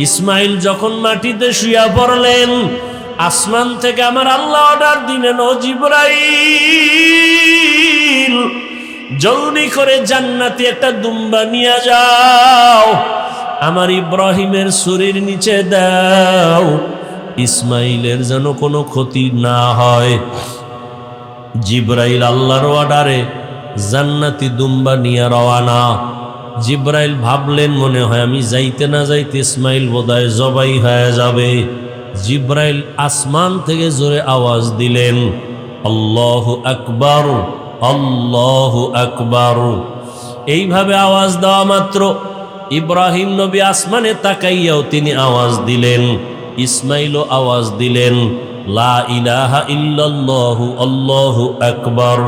ইসমাইল যখন মাটিতে শুয়া পড়লেন, আসমান থেকে আমার আল্লাহ অর্ডার দিলেন, ও জিবরাইল জলদি করে জান্নাতি একটা দুম্বা নিয়ে যাও, আমার ইব্রাহিমের ছুরির নিচে দাও, ইসমাইলের যেন কোনো ক্ষতি না হয়। জিবরাইল আল্লাহর অর্ডারে জান্নাতি দুম্বা নিয়ে রওয়ানা। জিবরাইল ভাবলেন, মনে হয় আমি যাইতে না যাইতে ইসমাইল বোধহয় জবাই হয়ে যাবে। জিবরাইল আসমান থেকে জোরে আওয়াজ দিলেন, আল্লাহু আকবার, আল্লাহু আকবার। এইভাবে আওয়াজ দেওয়া মাত্র ইব্রাহিম নবী আসমানে তাকাইয়াও তিনি আওয়াজ দিলেন, ইসমাইলও আওয়াজ দিলেন, লা ইলাহা ইল্লাল্লাহু আল্লাহু আকবার।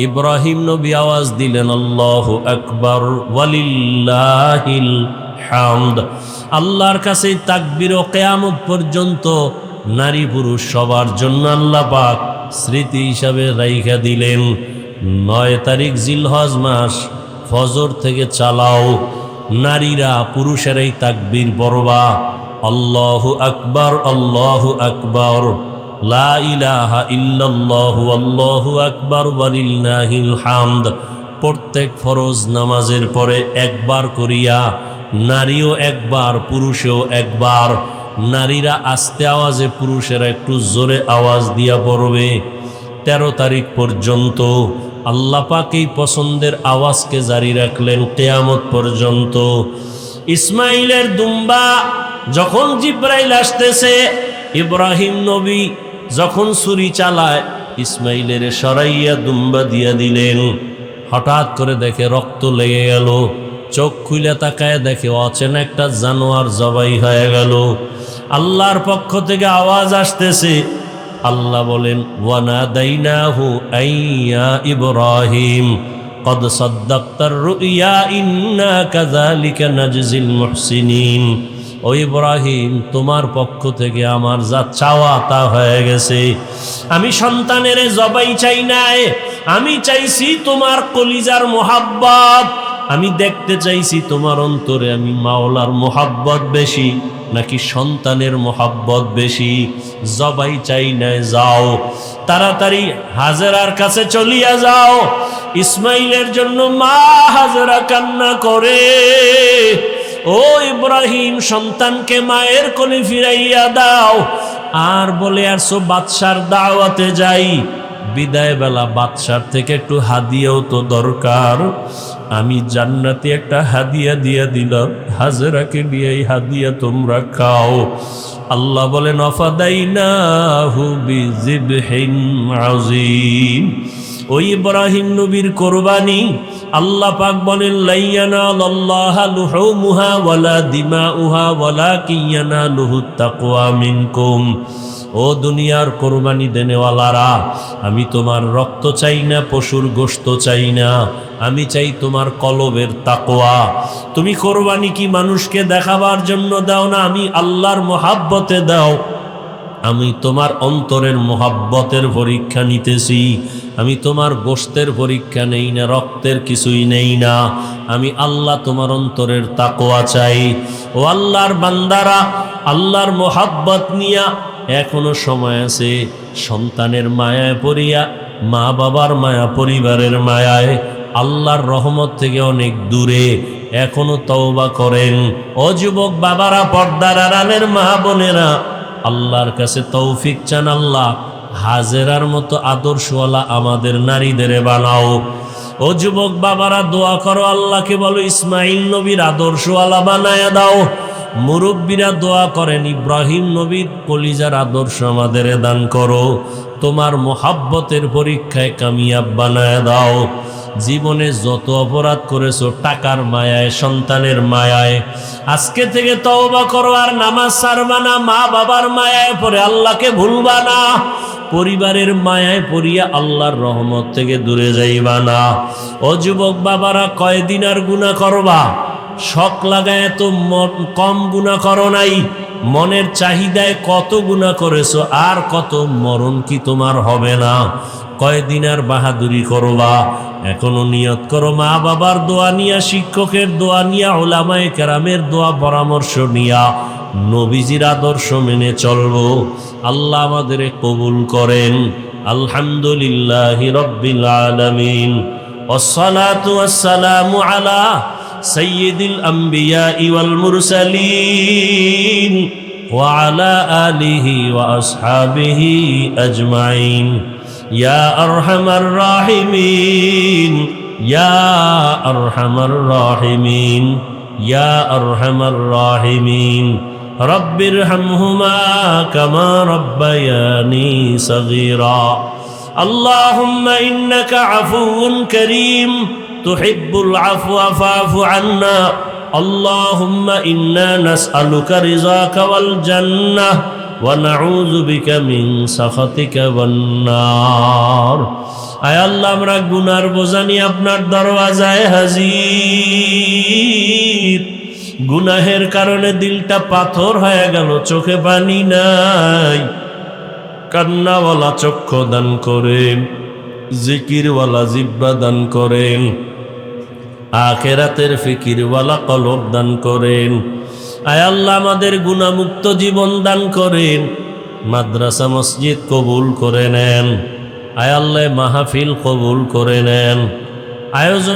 ইব্রাহিম নবী আওয়াজ দিলেন, আল্লাহু আকবার ওয়ালিল্লাহিল হামদ। আল্লাহর কাছে তাকবীর ও কিয়ামত পর্যন্ত নারী পুরুষ সবার জন্য আল্লাহ পাক স্মৃতি হিসাবে রাইখা দিলেন। 9 তারিখ জিলহজ মাস, ফজর থেকে চালাও, নারীরা পুরুষেরাই তাকবীর পড়বা, আল্লাহু আকবার, আল্লাহু আকবার, লা ইলাহা ইল্লাল্লাহু আল্লাহু আকবার ওয়ালিল্লাহিল হামদ। প্রত্যেক ফরজ নামাজের পরে একবার করিয়া, নারীও একবার পুরুষেও একবার। নারীরা আস্তে আওয়াজে, পুরুষেরা একটু জোরে আওয়াজ দিয়া পড়বে। 13 তারিখ পর্যন্ত আল্লাহ পাক এই পছন্দের আওয়াজকে জারি রাখলেন কিয়ামত পর্যন্ত। ইসমাইলের দুম্বা যখন জিবরাইল আসতেছে, ইব্রাহিম নবী যখন ছুরি চালায়, ইসমাইলের সরাইয়া দুম্বা দিয়া দিলেন। হঠাৎ করে দেখে রক্ত লেগে গেল, চোখ খুলে তাকায় দেখে অচেনা একটা জানোয়ার জবাই হয়ে গেল। আল্লাহর পক্ষ থেকে আওয়াজ আসতেছে, আল্লাহ বলেন, ওয়ানাদাইনাহু আইয়া ইব্রাহিম কদ সাদ্দাকতার রুইয়া ইন্না কাযালিকা নাজজিল মুহসিনিন। ও ইব্রাহিম, তোমার পক্ষ থেকে আমার যা চাওয়া তা হয়ে গেছে। আমি সন্তানের জবাই চাই নাই, আমি চাইছি তোমার কলিজার মোহাব্বত। আমি দেখতে চাইছি তোমার অন্তরে আমি মাওলার মোহাব্বত বেশি নাকি সন্তানের মোহাব্বত বেশি। জবাই চাই নাই, যাও তাড়াতাড়ি হাজেরার কাছে চলিয়া যাও। ইসমাইলের জন্য মা হাজেরা কান্না করে, ও ইব্রাহিম, সন্তানকে মায়ের কোলে ফিরাইয়া দাও। আর বলে আসো বাদশার দাওয়াতে যাই, বিদায় বেলা বাদশার থেকে একটু হাদিয়াও তো দরকার। আমি জান্নাতে একটা হাদিয়া দিয়া দিলাম, হাজেরাকে নিয়ে এই হাদিয়া তোমরা খাও। আল্লাহ বলেন, আফাদাইনাহু বিযিবহিন আযীম। ওই ইব্রাহিম নবীর কোরবানি আল্লাহ পাক বলেন, লাইয়ানালাল্লাহা লুহুমুহা ওয়ালা দিমাউহা ওয়ালাকিন ইয়ানালুহুত তাকওয়া মিনকুম। ও দুনিয়ার কোরবানি দেনেওয়ালারা, আমি তোমার রক্ত চাই না, পশুর গোশত চাই না, আমি চাই তোমার কলবের তাকওয়া। তুমি কোরবানি কি মানুষকে দেখাবার জন্য দাও না, আমি আল্লাহর মোহাব্বতে দাও। আমি তোমার অন্তরের মোহাব্বতের পরীক্ষা নিতেছি, আমি তোমার গোশতের পরীক্ষা নেই না, রক্তের কিছুই নেই না, আমি আল্লাহ তোমার অন্তরের তাকওয়া চাই। ও আল্লাহর বান্দারা, আল্লাহর মোহাব্বত নিয়া এখনো সময় আছে। সন্তানের মায়ায় পড়িয়া, মা বাবার মায়া, পরিবারের মায়ায় আল্লাহর রহমত থেকে অনেক দূরে এখনো তওবা করেন। ও যুবক বাবারা, পর্দার আড়ালের মা বোনেরা, আল্লাহর কাছে তৌফিক চান, আল্লাহ হাজেরার মতো আদর্শওয়ালা আমাদের নারীদের বানাও। ও যুবক বাবারা, দোয়া করো, আল্লাহকে বলো ইসমাইল নবীর আদর্শওয়ালা বানায়া দাও। মুরব্বীরা দোয়া করেন, ইব্রাহিম নবীর কলিজার আদর্শ আমাদের দান করো। তোমার মোহাব্বতের পরীক্ষায় কামিয়াব বানায়া দাও। জীবনে যত অপরাধ করেছো টাকার মায়ায়, সন্তানের মায়ায়, আজকে থেকে তওবা করো, আর নামাজ ছাড়বা না। মা বাবার মায়ায় পড়ে আল্লাহকে ভুলবা না। পরিবারের মায়ায় পড়িয়া আল্লাহর রহমত থেকে দূরে যাইবা না। ও যুবক বাবারা, কয়দিন আর গুনাহ করবা? শখ লাগায় তো কম গুনাহ করো নাই। মনের চাহিদায় কত গুনাহ করেছো, আর কত মরণ কি তোমার হবে না? কয়দিন আর বাহাদুরি করবা? এখনো নিয়ত করো, মা বাবার দোয়া নিয়া, শিক্ষকের দোয়া নিয়া, উলামায়ে কেরামের দোয়া পরামর্শ নিয়া নবীজির আদর্শ মেনে চলবো। আল্লাহ আমাদের কবুল করেন। আলহামদুলিল্লাহি রাব্বিল আলামিন, ওয়াসসালাতু ওয়াসসালামু আলা সাইয়্যিদিল আম্বিয়া ওয়াল মুরসালিন ওয়া আলা আলিহি ওয়া আসহাবিহি আজমাইন। ইয়া আরহামার রাহিমিন, ইয়া আরহামার রাহিমিন, ইয়া আরহামার রাহিমিন। রব্বিরহামহুমা কামা রব্বায়ানি সগীরা। আল্লাহুম্মা ইন্নাকা আফুউন কারীম তুহিব্বুল আফওয়া ফা'ফু আন্না। আল্লাহুম্মা ইন্না নাসআলুকা রিযাকা ওয়াল জান্নাহ ওয়া নাউযু বিকা মিন সাখাতিকা ওয়ান নার। আয় আল্লাহ, আমরা গুনার বোঝা নিয়ে আপনার দরওয়াজায় হাজির। গুনাহের কারণে দিলটা পাথর হয়ে গেল, চোখে পানি নাই। কান্নাওয়ালা চক্ষু দান করেন, জিকিরওয়ালা জিহ্বা দান করেন, আখিরাতের ফিকিরওয়ালা কলব দান করেন। আয় আল্লাহ, আমাদের গুনাহমুক্ত জীবন দান করেন। মাদ্রাসা মসজিদ কবুল করে নেন। আয় আল্লাহ, মাহফিল কবুল করে নেন। আয়োজন